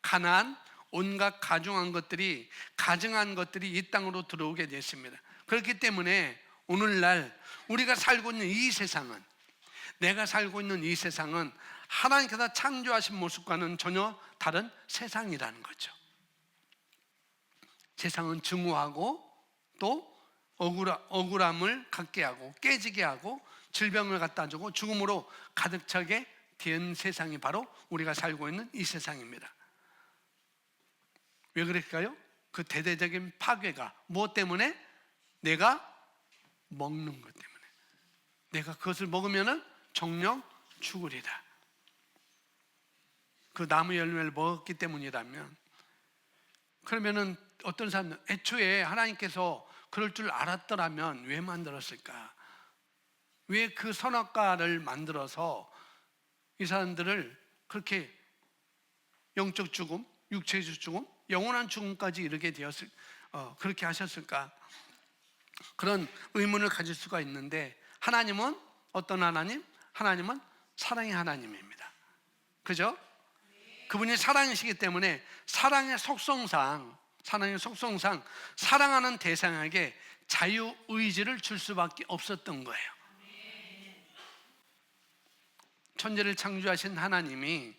가난, 온갖 가증한 것들이 이 땅으로 들어오게 됐습니다. 그렇기 때문에 오늘날 우리가 살고 있는 이 세상은, 내가 살고 있는 이 세상은 하나님께서 창조하신 모습과는 전혀 다른 세상이라는 거죠. 세상은 증오하고 또 억울함을 갖게 하고 깨지게 하고 질병을 갖다 주고 죽음으로 가득 차게 된 세상이 바로 우리가 살고 있는 이 세상입니다. 왜 그럴까요? 그 대대적인 파괴가 무엇 때문에? 내가 먹는 것 때문에. 내가 그것을 먹으면 정령 죽으리라. 그 나무 열매를 먹었기 때문이라면, 그러면은 어떤 사람은 애초에 하나님께서 그럴 줄 알았더라면 왜 만들었을까? 왜 그 선악과를 만들어서 이 사람들을 그렇게 영적 죽음, 육체적 죽음, 영원한 죽음까지 이르게 그렇게 하셨을까? 그런 의문을 가질 수가 있는데, 하나님은 어떤 하나님? 하나님은 사랑의 하나님입니다. 그죠? 그분이 사랑이시기 때문에 사랑의 속성상 사랑하는 대상에게 자유의지를 줄 수밖에 없었던 거예요. 천지를 창조하신 하나님이,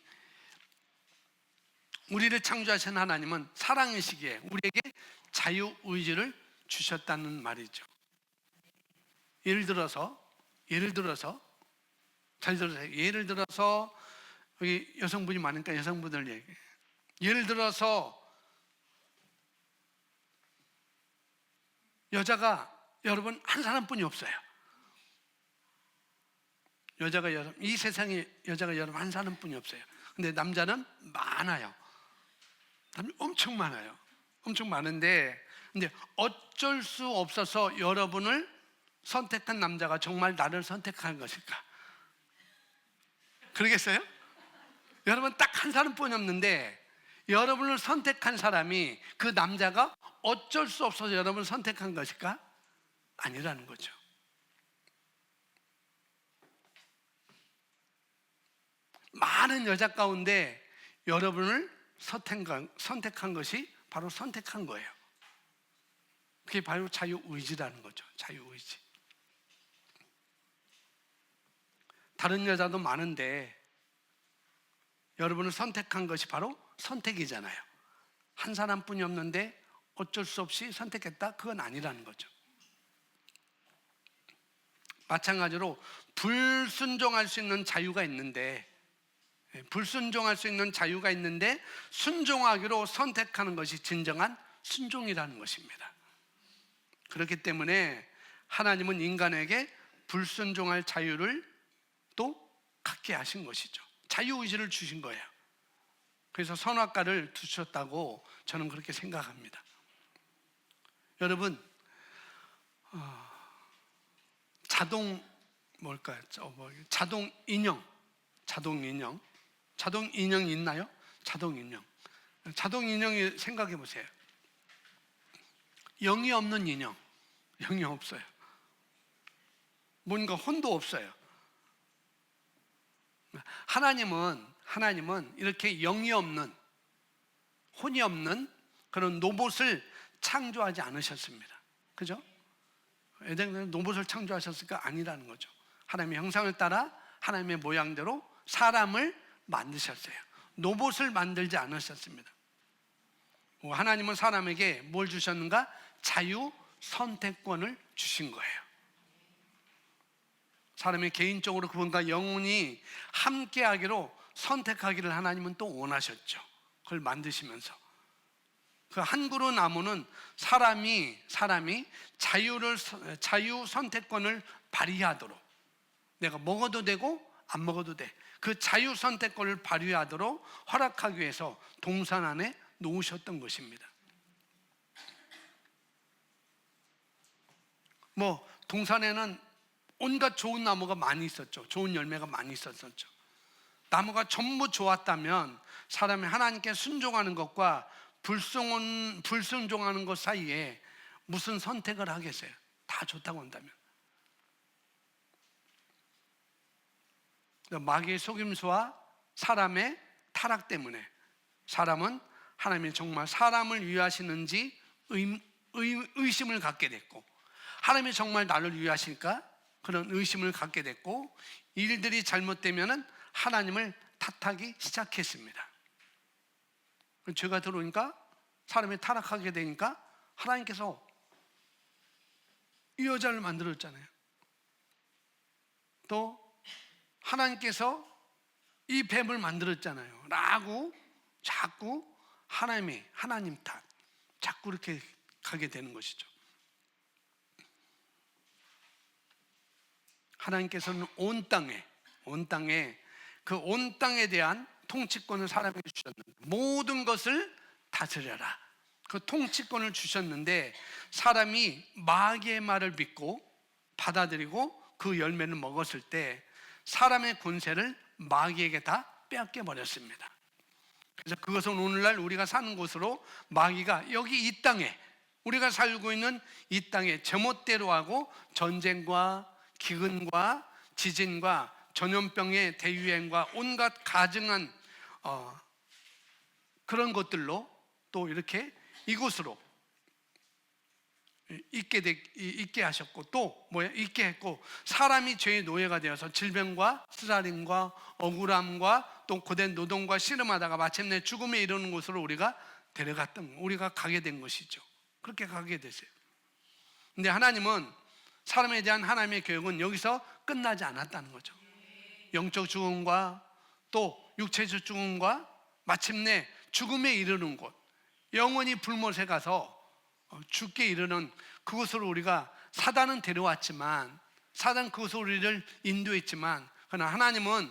우리를 창조하신 하나님은 사랑이시기에 우리에게 자유의지를 주셨다는 말이죠. 예를 들어서 잘 들으세요. 예를 들어서 여기 여성분이 많으니까 여성분들 얘기해요. 예를 들어서 여자가 여러분 한 사람뿐이 없어요. 이 세상에 여자가 여러분 한 사람뿐이 없어요. 근데 남자는 많아요. 엄청 많아요. 엄청 많은데, 근데 어쩔 수 없어서 여러분을 선택한 남자가 정말 나를 선택한 것일까? 그러겠어요? 여러분 딱 한 사람뿐이 없는데 여러분을 선택한 사람이, 그 남자가 어쩔 수 없어서 여러분을 선택한 것일까? 아니라는 거죠. 많은 여자 가운데 여러분을 선택한 것이 바로 선택한 거예요. 그게 바로 자유의지라는 거죠. 자유의지. 다른 여자도 많은데 여러분을 선택한 것이 바로 선택이잖아요. 한 사람뿐이 없는데 어쩔 수 없이 선택했다? 그건 아니라는 거죠. 마찬가지로 불순종할 수 있는 자유가 있는데, 순종하기로 선택하는 것이 진정한 순종이라는 것입니다. 그렇기 때문에 하나님은 인간에게 불순종할 자유를 또 갖게 하신 것이죠. 자유의지를 주신 거예요. 그래서 선악과를 두셨다고 저는 그렇게 생각합니다. 여러분, 자동 인형 있나요? 자동 인형이 생각해 보세요. 영이 없는 인형, 영이 없어요. 뭔가 혼도 없어요. 하나님은 이렇게 영이 없는, 혼이 없는 그런 로봇을 창조하지 않으셨습니다. 그죠? 에덴에서 로봇을 창조하셨을까? 아니라는 거죠. 하나님의 형상을 따라 하나님의 모양대로 사람을 만드셨어요. 로봇을 만들지 않으셨습니다. 하나님은 사람에게 뭘 주셨는가? 자유 선택권을 주신 거예요. 사람이 개인적으로 그분과 영원히 함께하기로 선택하기를 하나님은 또 원하셨죠. 그걸 만드시면서 그 한 그루 나무는 사람이 자유 선택권을 발휘하도록, 내가 먹어도 되고 안 먹어도 돼, 그 자유 선택권을 발휘하도록 허락하기 위해서 동산 안에 놓으셨던 것입니다. 동산에는 온갖 좋은 나무가 많이 있었죠. 좋은 열매가 많이 있었죠. 나무가 전부 좋았다면 사람이 하나님께 순종하는 것과 불순종하는 것 사이에 무슨 선택을 하겠어요? 다 좋다고 한다면. 마귀의 속임수와 사람의 타락 때문에 사람은 하나님이 정말 사람을 위하시는지 의심을 갖게 됐고, 하나님이 정말 나를 위하실까? 그런 의심을 갖게 됐고, 일들이 잘못되면은 하나님을 탓하기 시작했습니다. 죄가 들어오니까 사람이 타락하게 되니까 하나님께서 이 여자를 만들었잖아요. 또 하나님께서 이 뱀을 만들었잖아요 라고 자꾸 하나님 탓 자꾸 이렇게 가게 되는 것이죠. 하나님께서는 온 땅에 그 온 땅에 대한 통치권을 사람에게 주셨는데, 모든 것을 다스려라, 그 통치권을 주셨는데 사람이 마귀의 말을 믿고 받아들이고 그 열매를 먹었을 때 사람의 권세를 마귀에게 다 빼앗겨 버렸습니다. 그래서 그것은 오늘날 우리가 사는 곳으로 마귀가 여기 이 땅에, 우리가 살고 있는 이 땅에 제멋대로 하고 전쟁과 기근과 지진과 전염병의 대유행과 온갖 가증한 그런 것들로 또 이렇게 이곳으로 있게 하셨고, 또 있게 했고, 사람이 죄의 노예가 되어서 질병과 쓰라림과 억울함과 또 고된 노동과 씨름하다가 마침내 죽음에 이르는 곳으로 우리가 우리가 가게 된 것이죠. 그렇게 가게 됐어요. 근데 하나님은, 사람에 대한 하나님의 교육은 여기서 끝나지 않았다는 거죠. 영적 죽음과 또 육체적 죽음과 마침내 죽음에 이르는 곳, 영원히 불못에 가서 죽게 이르는 그곳으로 우리가, 사단은 데려왔지만, 사단 그곳으로 우리를 인도했지만, 그러나 하나님은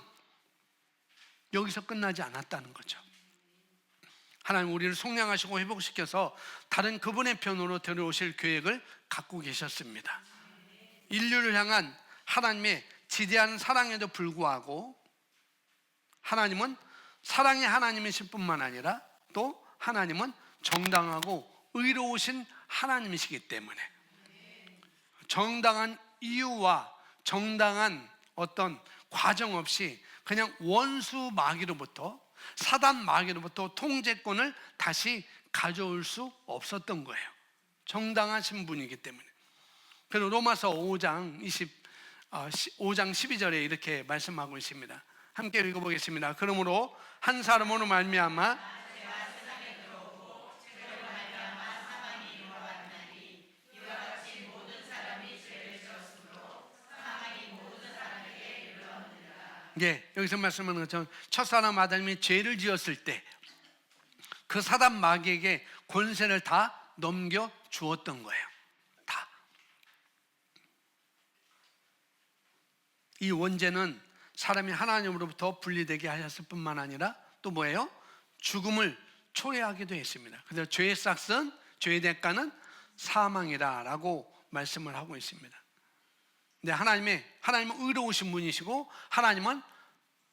여기서 끝나지 않았다는 거죠. 하나님 우리를 속량하시고 회복시켜서 다른 그분의 편으로 데려오실 계획을 갖고 계셨습니다. 인류를 향한 하나님의 지대한 사랑에도 불구하고 하나님은 사랑의 하나님이실 뿐만 아니라 또 하나님은 정당하고 의로우신 하나님이시기 때문에 정당한 이유와 정당한 어떤 과정 없이 그냥 원수 마귀로부터, 사단 마귀로부터 통제권을 다시 가져올 수 없었던 거예요. 정당하신 분이기 때문에. 그리고 로마서 5장 12절에 이렇게 말씀하고 있습니다. 함께 읽어보겠습니다. 그러므로 한 사람으로 말미암아 여기서 말씀하는 것처럼 첫사람 아담이 죄를 지었을 때 그 사단 마귀에게 권세를 다 넘겨 주었던 거예요. 다. 이 원죄는 사람이 하나님으로부터 분리되게 하셨을 뿐만 아니라 또 뭐예요? 죽음을 초래하기도 했습니다. 그래서 죄의 싹은, 죄의 대가는 사망이라고 말씀을 하고 있습니다. 근데 하나님은 의로우신 분이시고, 하나님은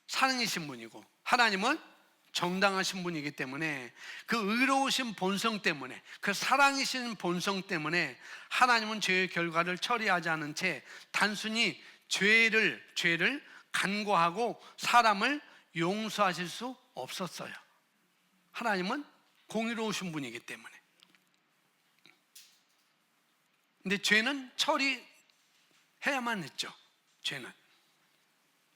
사랑이신 분이고, 하나님은 정당하신 분이기 때문에 그 의로우신 본성 때문에, 그 사랑이신 본성 때문에 하나님은 죄의 결과를 처리하지 않은 채 단순히 죄를 간과하고 사람을 용서하실 수 없었어요. 하나님은 공의로우신 분이기 때문에. 근데 죄는 처리해야만 했죠. 죄는.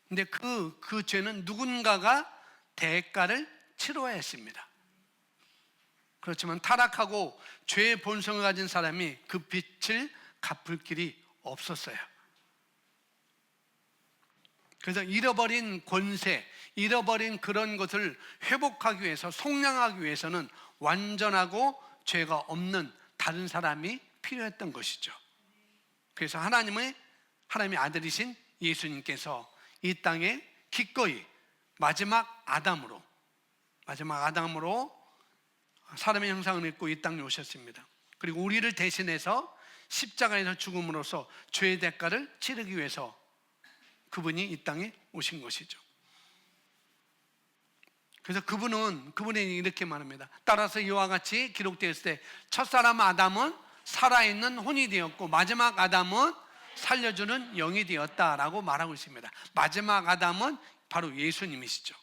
근데 그 죄는 누군가가 대가를 치러야 했습니다. 그렇지만 타락하고 죄의 본성을 가진 사람이 그 빚을 갚을 길이 없었어요. 그래서 잃어버린 권세, 잃어버린 그런 것을 회복하기 위해서, 속량하기 위해서는 완전하고 죄가 없는 다른 사람이 필요했던 것이죠. 그래서 하나님의 아들이신 예수님께서 이 땅에 기꺼이 마지막 아담으로 사람의 형상을 입고 이 땅에 오셨습니다. 그리고 우리를 대신해서 십자가에서 죽음으로써 죄의 대가를 치르기 위해서 그분이 이 땅에 오신 것이죠. 그래서 그분이 이렇게 말합니다. 따라서 이와 같이 기록되었을 때 첫사람 아담은 살아있는 혼이 되었고 마지막 아담은 살려주는 영이 되었다라고 말하고 있습니다. 마지막 아담은 바로 예수님이시죠.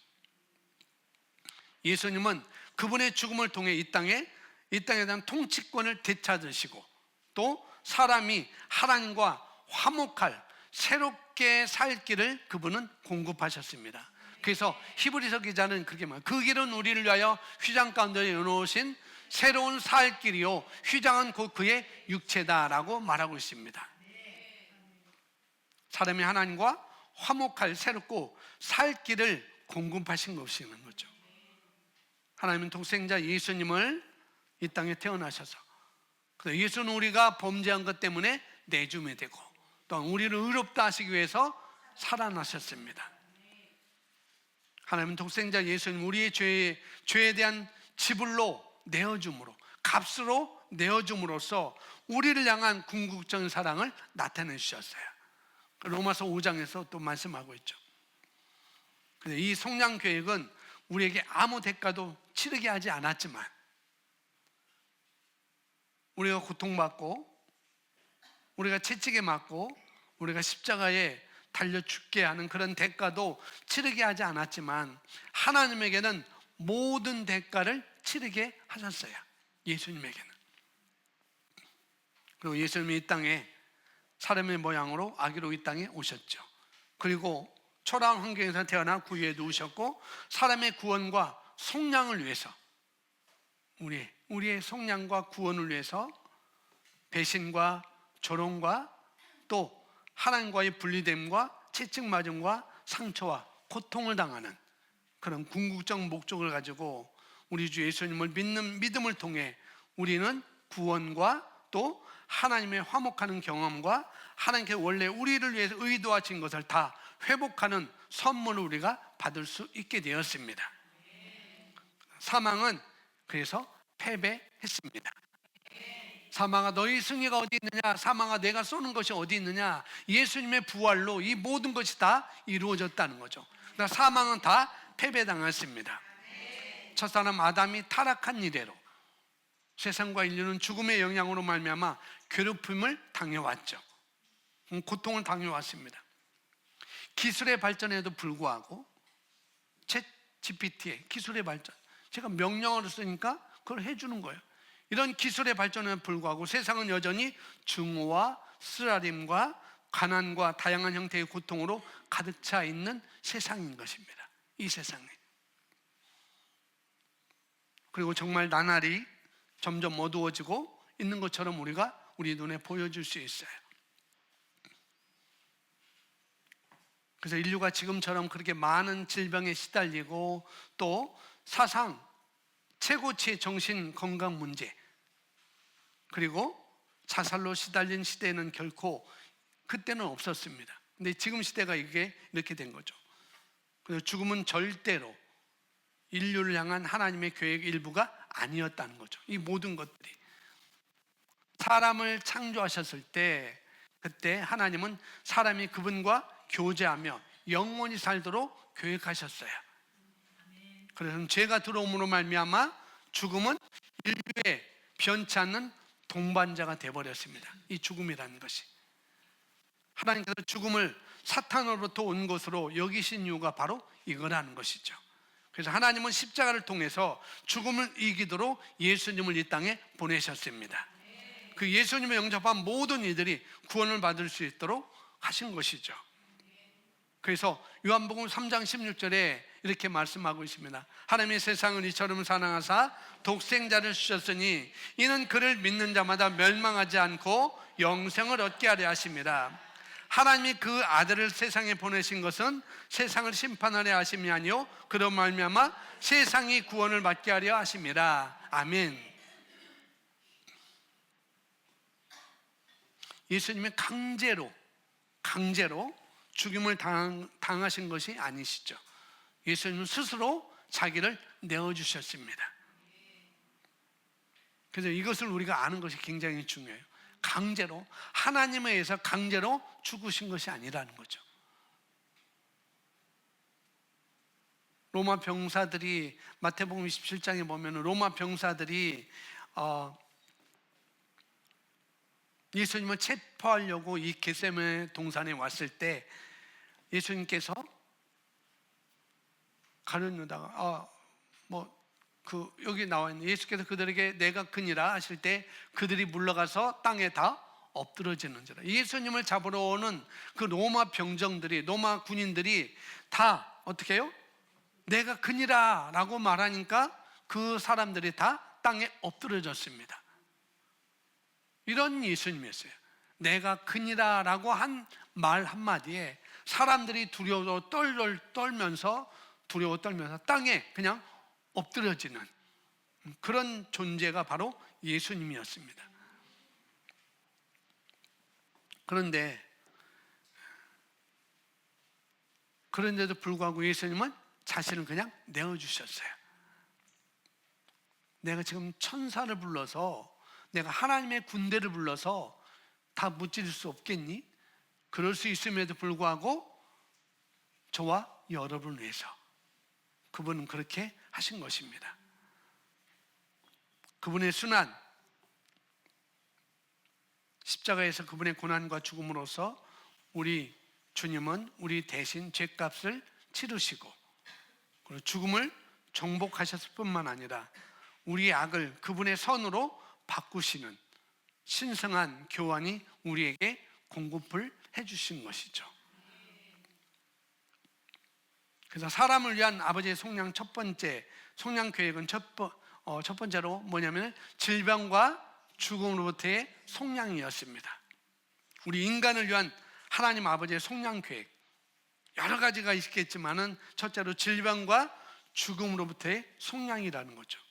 예수님은 그분의 죽음을 통해 이 땅에 대한 통치권을 되찾으시고, 또 사람이 하나님과 화목할 새롭게 살 길을 그분은 공급하셨습니다. 그래서 히브리서 기자는 그렇게 말해요. 그 길은 우리를 위하여 휘장 가운데 여놓으신 새로운 살 길이요 휘장은 곧 그의 육체다라고 말하고 있습니다. 사람이 하나님과 화목할 새롭고 살 길을 공급하신 것이는 거죠. 하나님은 독생자 예수님을 이 땅에 태어나셔서 예수는 우리가 범죄한 것 때문에 내줌이 되고 또한 우리를 의롭다 하시기 위해서 살아나셨습니다. 하나님은 독생자 예수님 우리의 죄에 대한 지불로 내어줌으로 값으로 내어줌으로써 우리를 향한 궁극적인 사랑을 나타내 주셨어요. 로마서 5장에서 또 말씀하고 있죠. 이 속량 계획은 우리에게 아무 대가도 치르게 하지 않았지만 우리가 고통받고 우리가 채찍에 맞고 우리가 십자가에 달려 죽게 하는 그런 대가도 치르게 하지 않았지만 하나님에게는 모든 대가를 치르게 하셨어요. 예수님에게는. 그리고 예수님이 이 땅에 사람의 모양으로 아기로 이 땅에 오셨죠. 그리고 초라한 환경에서 태어나 구유에 누우셨고 사람의 구원과 속량을 위해서 우리의 속량과 구원을 위해서 배신과 조롱과 또 하나님과의 분리됨과 채찍맞음과 상처와 고통을 당하는 그런 궁극적 목적을 가지고 우리 주 예수님을 믿는 믿음을 통해 우리는 구원과 또 하나님의 화목하는 경험과 하나님께 원래 우리를 위해서 의도하신 것을 다 회복하는 선물을 우리가 받을 수 있게 되었습니다. 사망은 그래서 패배했습니다. 사망아 너희 승리가 어디 있느냐? 사망아 내가 쏘는 것이 어디 있느냐? 예수님의 부활로 이 모든 것이 다 이루어졌다는 거죠. 그러니까 사망은 다 패배당했습니다. 첫사람 아담이 타락한 이래로 세상과 인류는 죽음의 영향으로 말미암아 괴롭힘을 당해왔죠. 고통을 당해왔습니다. 기술의 발전에도 불구하고 챗 GPT의 기술의 발전, 제가 명령어를 쓰니까 그걸 해주는 거예요. 이런 기술의 발전에도 불구하고 세상은 여전히 증오와 쓰라림과 가난과 다양한 형태의 고통으로 가득 차 있는 세상인 것입니다. 이 세상에. 그리고 정말 나날이 점점 어두워지고 있는 것처럼 우리 눈에 보여줄 수 있어요. 그래서 인류가 지금처럼 그렇게 많은 질병에 시달리고 또 사상 최고치의 정신 건강 문제 그리고 자살로 시달린 시대는 결코 그때는 없었습니다. 근데 지금 시대가 이게 이렇게 된 거죠. 그래서 죽음은 절대로 인류를 향한 하나님의 계획 일부가 아니었다는 거죠. 이 모든 것들이 사람을 창조하셨을 때 그때 하나님은 사람이 그분과 교제하며 영원히 살도록 계획하셨어요. 그래서 죄가 들어옴으로 말미암아 죽음은 인류의 변치 않는 동반자가 되어버렸습니다. 이 죽음이라는 것이 하나님께서 죽음을 사탄으로부터 온 것으로 여기신 이유가 바로 이거라는 것이죠. 그래서 하나님은 십자가를 통해서 죽음을 이기도록 예수님을 이 땅에 보내셨습니다. 그 예수님을 영접한 모든 이들이 구원을 받을 수 있도록 하신 것이죠. 그래서 요한복음 3장 16절에 이렇게 말씀하고 있습니다. 하나님이 세상을 이처럼 사랑하사 독생자를 주셨으니 이는 그를 믿는 자마다 멸망하지 않고 영생을 얻게 하려 하심이라. 하나님이 그 아들을 세상에 보내신 것은 세상을 심판하려 하심이 아니요 그런 말미암아 세상이 구원을 받게 하려 하심이라. 아멘. 예수님이 강제로 죽임을 당하신 것이 아니시죠. 예수님은 스스로 자기를 내어주셨습니다. 그래서 이것을 우리가 아는 것이 굉장히 중요해요. 강제로 하나님에 의해서 강제로 죽으신 것이 아니라는 거죠. 로마 병사들이 마태복음 27장에 보면 로마 병사들이 예수님을 체포하려고 이 겟세마네 동산에 왔을 때 예수님께서 가룟유다가 여기 나와 있는 예수께서 그들에게 내가 그니라 하실 때 그들이 물러가서 땅에 다 엎드러지는지라. 예수님을 잡으러 오는 그 로마 병정들이 로마 군인들이 다 어떻게 해요? 내가 그니라 라고 말하니까 그 사람들이 다 땅에 엎드려졌습니다. 이런 예수님이었어요. 내가 그니라 라고 한 말 한마디에 사람들이 두려워 떨면서 땅에 그냥 엎드려지는 그런 존재가 바로 예수님이었습니다. 그런데도 불구하고 예수님은 자신을 그냥 내어주셨어요. 내가 지금 천사를 불러서, 내가 하나님의 군대를 불러서 다 무찌를 수 없겠니? 그럴 수 있음에도 불구하고 저와 여러분을 위해서 그분은 그렇게 하신 것입니다. 그분의 순환, 십자가에서 그분의 고난과 죽음으로써 우리 주님은 우리 대신 죄값을 치르시고 그리고 죽음을 정복하셨을 뿐만 아니라 우리의 악을 그분의 선으로 바꾸시는 신성한 교환이 우리에게 공급을 해주신 것이죠. 그래서 사람을 위한 아버지의 속량 첫 번째 속량 계획은 첫 번째로 뭐냐면 질병과 죽음으로부터의 속량이었습니다. 우리 인간을 위한 하나님 아버지의 속량 계획, 여러 가지가 있겠지만은 첫째로 질병과 죽음으로부터의 속량이라는 거죠.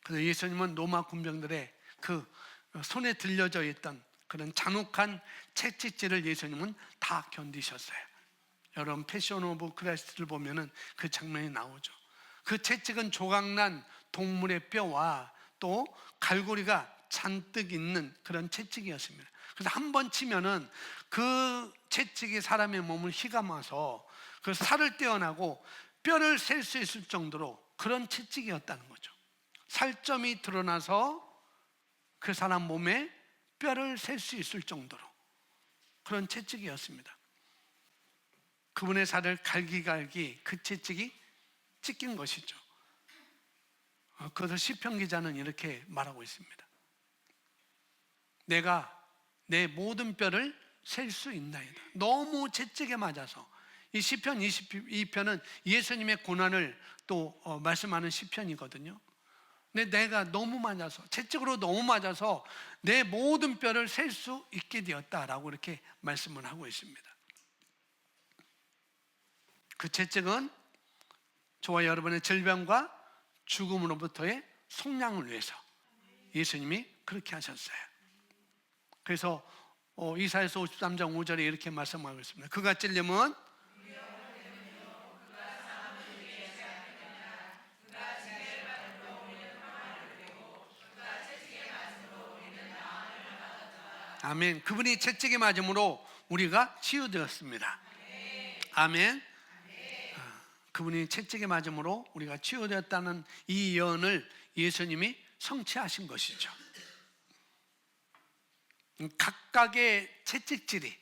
그래서 예수님은 로마 군병들의 그 손에 들려져 있던 그런 잔혹한 채찍질을 예수님은 다 견디셨어요. 여러분 패션 오브 크라이스트를 보면은 그 장면이 나오죠. 그 채찍은 조각난 동물의 뼈와 또 갈고리가 잔뜩 있는 그런 채찍이었습니다. 그래서 한 번 치면은 그 채찍이 사람의 몸을 휘감아서 그 살을 떼어나고 뼈를 셀 수 있을 정도로 그런 채찍이었다는 거죠. 살점이 드러나서 그 사람 몸에 뼈를 셀 수 있을 정도로 그런 채찍이었습니다. 그분의 살을 갈기갈기 그 채찍이 찢긴 것이죠. 그것을 시편 기자는 이렇게 말하고 있습니다. 내가 내 모든 뼈를 셀 수 있나이다. 너무 채찍에 맞아서. 이 시편 22편은 예수님의 고난을 또 말씀하는 시편이거든요. 근데 내가 너무 맞아서, 채찍으로 너무 맞아서 내 모든 뼈를 셀 수 있게 되었다라고 이렇게 말씀을 하고 있습니다. 그 채찍은 저와 여러분의 질병과 죽음으로부터의 속량을 위해서 예수님이 그렇게 하셨어요. 그래서 이사야서 53장 5절에 이렇게 말씀하고 있습니다. 그가 찔림은 아멘. 그분이 채찍에 맞음으로 우리가 치유되었습니다. 아멘. 그분이 채찍에 맞음으로 우리가 치유되었다는 이 예언을 예수님이 성취하신 것이죠. 각각의 채찍질이,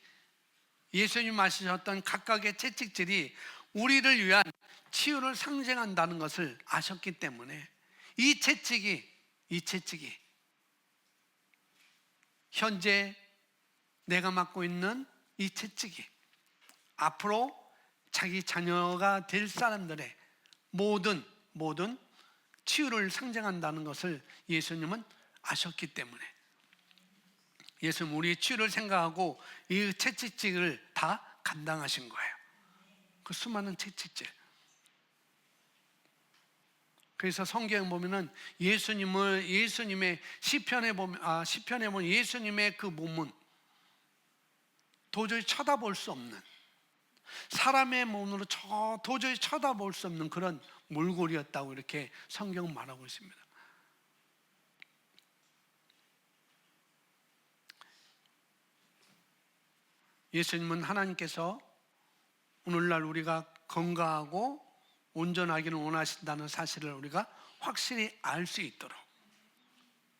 예수님이 맞으셨던 각각의 채찍질이 우리를 위한 치유를 상징한다는 것을 아셨기 때문에 이 채찍이 현재 내가 맡고 있는 이 채찍이 앞으로 자기 자녀가 될 사람들의 모든 치유를 상징한다는 것을 예수님은 아셨기 때문에 예수님은 우리의 치유를 생각하고 이 채찍질을 다 감당하신 거예요. 그 수많은 채찍질. 그래서 성경에 보면은 예수님의 시편에 보면 예수님의 그 몸은 도저히 쳐다볼 수 없는, 사람의 몸으로 도저히 쳐다볼 수 없는 그런 몰골이었다고 이렇게 성경은 말하고 있습니다. 예수님은 하나님께서 오늘날 우리가 건강하고 온전하기를 원하신다는 사실을 우리가 확실히 알 수 있도록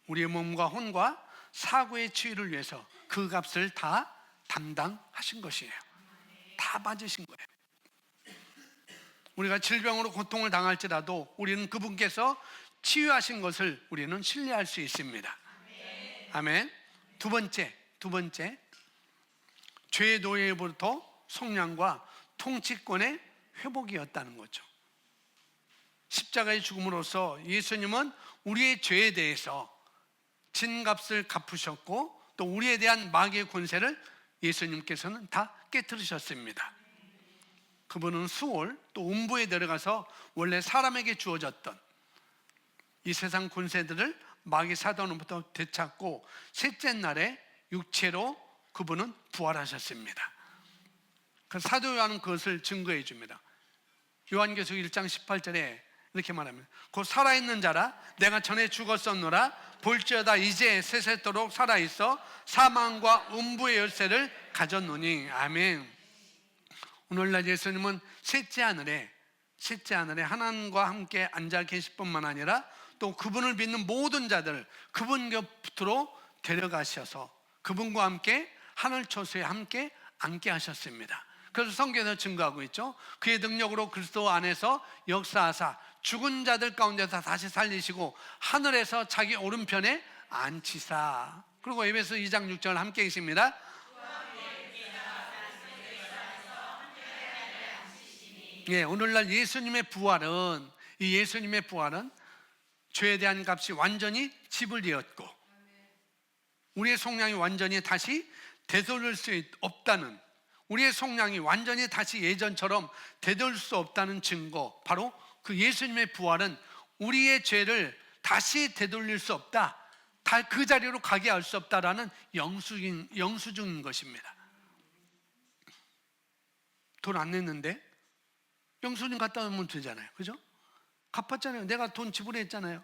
우리의 몸과 혼과 사고의 치유를 위해서 그 값을 다 담당하신 것이에요. 다 받으신 거예요. 우리가 질병으로 고통을 당할지라도 우리는 그분께서 치유하신 것을 우리는 신뢰할 수 있습니다. 아멘. 두 번째 죄의 노예로부터 속량과 통치권의 회복이었다는 거죠. 십자가의 죽음으로써 예수님은 우리의 죄에 대해서 진값을 갚으셨고 또 우리에 대한 마귀의 권세를 예수님께서는 다 깨뜨리셨습니다. 그분은 수월 또 음부에 내려가서 원래 사람에게 주어졌던 이 세상 권세들을 마귀 사단으로부터 되찾고 셋째 날에 육체로 그분은 부활하셨습니다. 그 사도 요한은 그것을 증거해 줍니다. 요한계시록 1장 18절에 이렇게 말합니다. 곧 살아있는 자라 내가 전에 죽었었노라 볼지어다 이제 세세토록 살아있어 사망과 음부의 열쇠를 가졌노니. 아멘. 오늘날 예수님은 셋째 하늘에 하나님과 함께 앉아 계실 뿐만 아니라 또 그분을 믿는 모든 자들을 그분 곁으로 데려가셔서 그분과 함께 하늘 초소에 함께 앉게 하셨습니다. 그래서 성경에서 증거하고 있죠. 그의 능력으로 그리스도 안에서 역사하사 죽은 자들 가운데서 다시 살리시고 하늘에서 자기 오른편에 앉히사. 그리고 에베소 2장 6절 함께 계십니다. 예, 오늘날 예수님의 부활은 죄에 대한 값이 완전히 지불되었고 우리의 속량이 완전히 다시 되돌릴 수 없다는, 우리의 속량이 완전히 다시 예전처럼 되돌릴 수 없다는 증거, 바로 그 예수님의 부활은 우리의 죄를 다시 되돌릴 수 없다, 다 그 자리로 가게 할 수 없다라는 영수증인 것입니다. 돈 안 냈는데 영수증 갖다 놓으면 되잖아요. 그죠? 갚았잖아요. 내가 돈 지불했잖아요.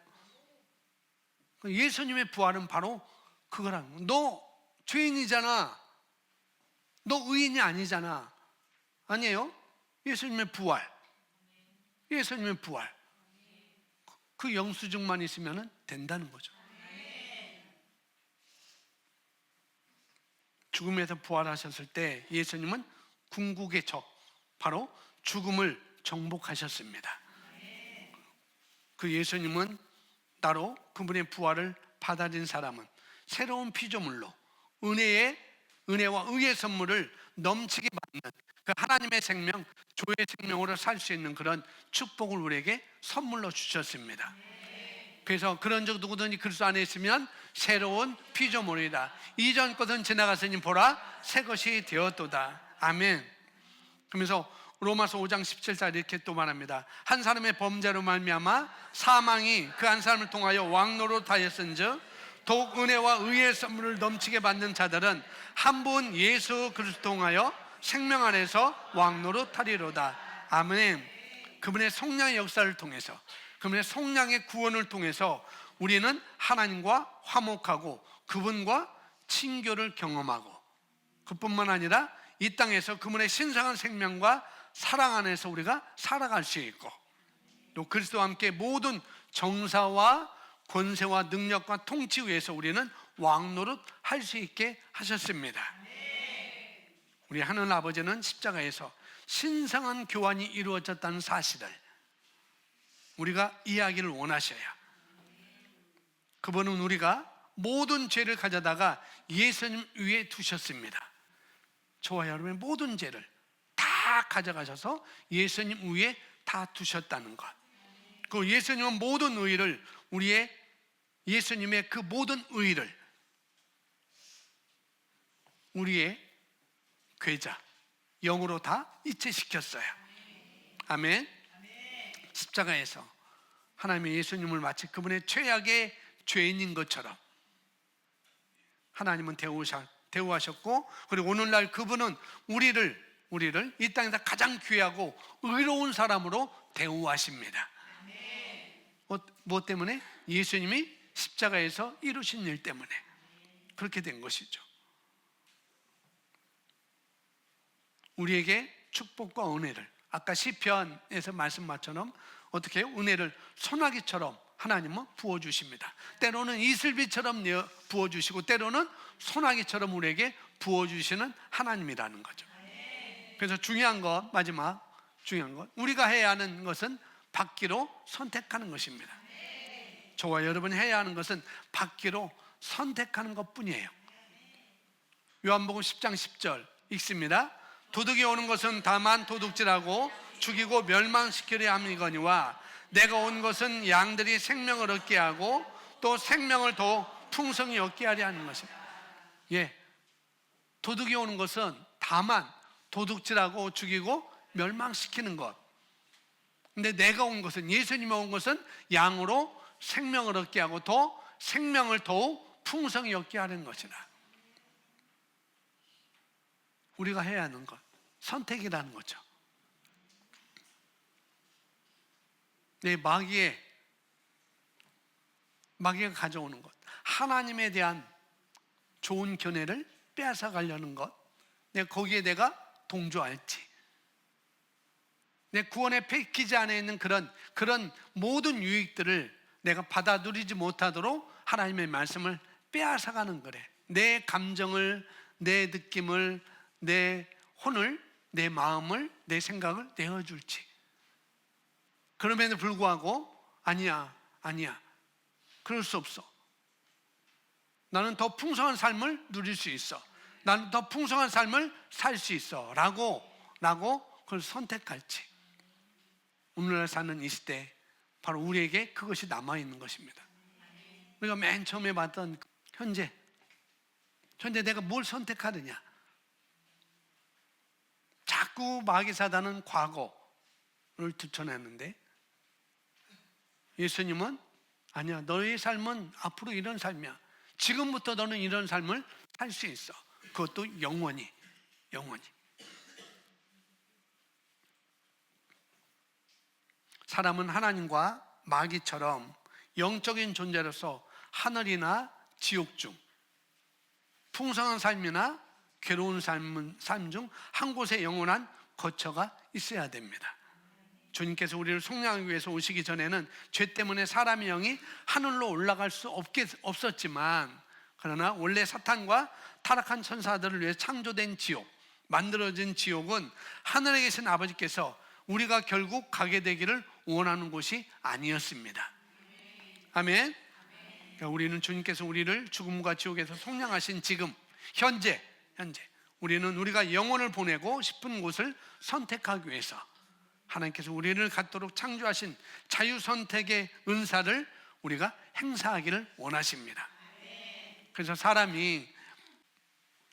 예수님의 부활은 바로 그거라는 거예요. 너 죄인이잖아. 너 의인이 아니잖아. 아니에요. 예수님의 부활. 그 영수증만 있으면 된다는 거죠. 죽음에서 부활하셨을 때 예수님은 궁극의 적, 바로 죽음을 정복하셨습니다. 그 예수님은 따로 그분의 부활을 받아들인 사람은 새로운 피조물로 은혜와 의의 선물을 넘치게 받는 그 하나님의 생명, 조의 생명으로 살 수 있는 그런 축복을 우리에게 선물로 주셨습니다. 그래서 그런 적 누구든지 그리스도 안에 있으면 새로운 피조물이다. 이전 것은 지나갔으니 보라 새 것이 되었도다. 아멘. 그러면서 로마서 5장 17절 이렇게 또 말합니다. 한 사람의 범죄로 말미암아 사망이 그 한 사람을 통하여 왕노릇하였은즉 더욱 은혜와 의의 선물을 넘치게 받는 자들은 한 분 예수 그리스도 통하여 생명 안에서 왕노릇하리로다. 아멘. 그분의 성령의 역사를 통해서, 그분의 성령의 구원을 통해서 우리는 하나님과 화목하고 그분과 친교를 경험하고, 그뿐만 아니라 이 땅에서 그분의 신성한 생명과 사랑 안에서 우리가 살아갈 수 있고, 또 그리스도와 함께 모든 정사와 권세와 능력과 통치 위에서 우리는 왕노릇 할 수 있게 하셨습니다. 우리 하늘 아버지는 십자가에서 신성한 교환이 이루어졌다는 사실을 우리가 이해하기를 원하셔야, 그분은 우리가 모든 죄를 가져다가 예수님 위에 두셨습니다. 저와 여러분의 모든 죄를 다 가져가셔서 예수님 위에 다 두셨다는 것. 그 예수님은 모든 의를, 예수님의 그 모든 의를 우리의 괴자, 영으로 다 이체시켰어요. 아멘. 십자가에서 하나님의 예수님을 마치 그분의 최악의 죄인인 것처럼 하나님은 대우하셨고, 그리고 오늘날 그분은 우리를 이 땅에서 가장 귀하고 의로운 사람으로 대우하십니다. 뭐 때문에? 예수님이 십자가에서 이루신 일 때문에 그렇게 된 것이죠. 우리에게 축복과 은혜를, 아까 시편에서 말씀 것처럼 어떻게 해요? 은혜를 소나기처럼 하나님은 부어주십니다. 때로는 이슬비처럼 부어주시고 때로는 소나기처럼 우리에게 부어주시는 하나님이라는 거죠. 그래서 마지막 중요한 것, 우리가 해야 하는 것은 받기로 선택하는 것입니다. 저와 여러분이 해야 하는 것은 받기로 선택하는 것뿐이에요. 요한복음 10장 10절 읽습니다. 도둑이 오는 것은 다만 도둑질하고 죽이고 멸망시키려 함이거니와 내가 온 것은 양들이 생명을 얻게 하고 또 생명을 더 풍성히 얻게 하려 하는 것입니다. 예, 도둑이 오는 것은 다만 도둑질하고 죽이고 멸망시키는 것. 근데 내가 온 것은, 예수님이 온 것은 양으로 생명을 얻게 하고 더 생명을 더욱 풍성히 얻게 하는 것이라. 우리가 해야 하는 것, 선택이라는 거죠. 내 마귀가 가져오는 것, 하나님에 대한 좋은 견해를 빼앗아 가려는 것, 거기에 내가 동조할지, 내 구원의 패키지 안에 있는 그런 모든 유익들을 내가 받아 누리지 못하도록 하나님의 말씀을 빼앗아가는 거래. 내 감정을, 내 느낌을, 내 혼을, 내 마음을, 내 생각을 내어줄지. 그럼에도 불구하고 아니야 그럴 수 없어. 나는 더 풍성한 삶을 누릴 수 있어. 나는 더 풍성한 삶을 살 수 있어 라고 그걸 선택할지. 오늘날 사는 이 시대, 바로 우리에게 그것이 남아있는 것입니다. 우리가 맨 처음에 봤던 현재 내가 뭘 선택하느냐. 자꾸 마귀 사단은 과거를 추천했는데, 예수님은 아니야, 너의 삶은 앞으로 이런 삶이야. 지금부터 너는 이런 삶을 살 수 있어. 그것도 영원히. 사람은 하나님과 마귀처럼 영적인 존재로서 하늘이나 지옥 중, 풍성한 삶이나 괴로운 삶 중 한 곳에 영원한 거처가 있어야 됩니다. 주님께서 우리를 속량하기 위해서 오시기 전에는 죄 때문에 사람의 영이 하늘로 올라갈 수 없었지만, 그러나 원래 사탄과 타락한 천사들을 위해 창조된 지옥, 만들어진 지옥은 하늘에 계신 아버지께서 우리가 결국 가게 되기를 원하는 곳이 아니었습니다. 아멘. 그러니까 우리는 주님께서 우리를 죽음과 지옥에서 속량하신 지금 현재 우리는 우리가 영혼을 보내고 싶은 곳을 선택하기 위해서 하나님께서 우리를 갖도록 창조하신 자유선택의 은사를 우리가 행사하기를 원하십니다. 그래서 사람이,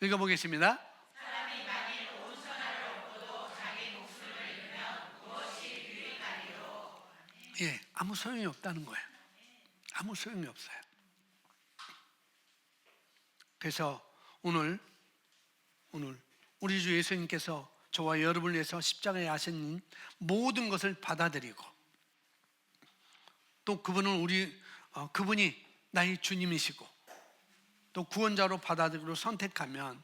읽어보겠습니다. 사람이 만일 온 선을 얻고도 자기 목숨을 잃으면 무엇이 유익하리요? 예, 아무 소용이 없다는 거예요. 아무 소용이 없어요. 그래서 오늘 우리 주 예수님께서 저와 여러분을 위해서 십자가에 하신 모든 것을 받아들이고, 또 그분이 나의 주님이시고 또 구원자로 받아들이고 선택하면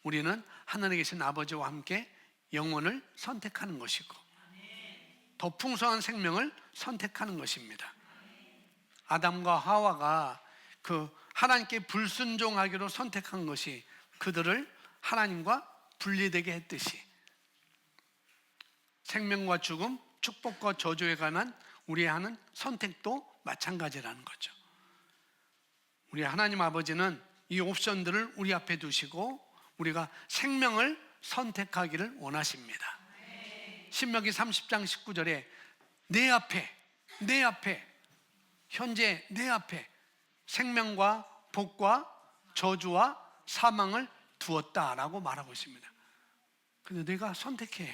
우리는 하늘에 계신 아버지와 함께 영혼을 선택하는 것이고 더 풍성한 생명을 선택하는 것입니다. 아담과 하와가 하나님께 불순종하기로 선택한 것이 그들을 하나님과 분리되게 했듯이, 생명과 죽음, 축복과 저주에 관한 우리의 하는 선택도 마찬가지라는 거죠. 우리 하나님 아버지는 이 옵션들을 우리 앞에 두시고 우리가 생명을 선택하기를 원하십니다. 신명기 30장 19절에 내 앞에 현재 내 앞에 생명과 복과 저주와 사망을 두었다라고 말하고 있습니다. 근데 내가 선택해.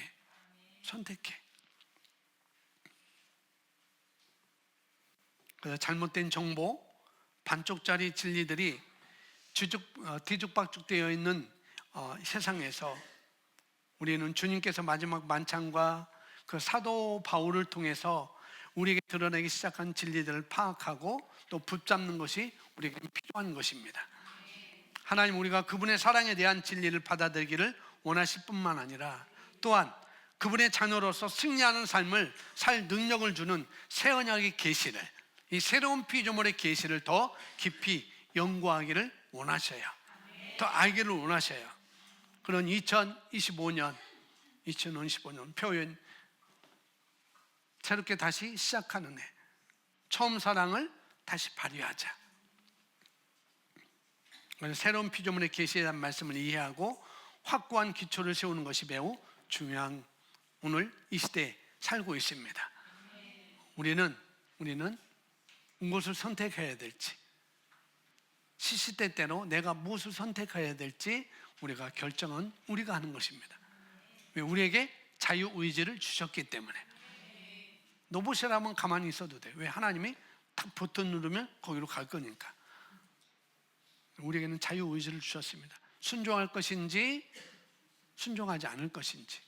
그래서 잘못된 정보, 반쪽짜리 진리들이 뒤죽박죽되어 있는 세상에서 우리는 주님께서 마지막 만찬과 그 사도 바울을 통해서 우리에게 드러내기 시작한 진리들을 파악하고 또 붙잡는 것이 우리에게 필요한 것입니다. 하나님, 우리가 그분의 사랑에 대한 진리를 받아들이기를 원하실 뿐만 아니라 또한 그분의 자녀로서 승리하는 삶을 살 능력을 주는 새 언약의 계시를, 이 새로운 피조물의 계시를 더 깊이 연구하기를 원하셔요. 더 알기를 원하셔요. 그런 2025년 표현, 새롭게 다시 시작하는 해, 처음 사랑을 다시 발휘하자. 새로운 피조물의 계시에 대한 말씀을 이해하고 확고한 기초를 세우는 것이 매우 중요한 오늘 이 시대에 살고 있습니다. 우리는 무엇을 선택해야 될지, 시시때때로 내가 무엇을 선택해야 될지 우리가 결정은 우리가 하는 것입니다. 왜? 우리에게 자유의지를 주셨기 때문에. 로봇이라면 가만히 있어도 돼. 왜? 하나님이 딱 버튼 누르면 거기로 갈 거니까. 우리에게는 자유의지를 주셨습니다. 순종할 것인지 순종하지 않을 것인지,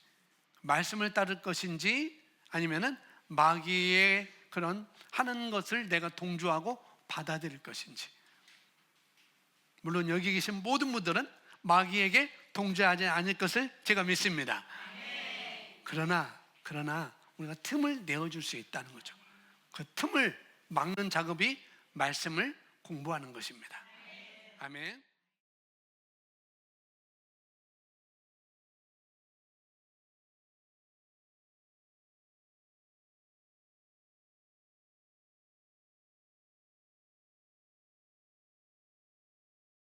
말씀을 따를 것인지 아니면은 마귀의 그런 하는 것을 내가 동조하고 받아들일 것인지. 물론 여기 계신 모든 분들은 마귀에게 동조하지 않을 것을 제가 믿습니다. 그러나 우리가 틈을 내어줄 수 있다는 거죠. 그 틈을 막는 작업이 말씀을 공부하는 것입니다. 아멘.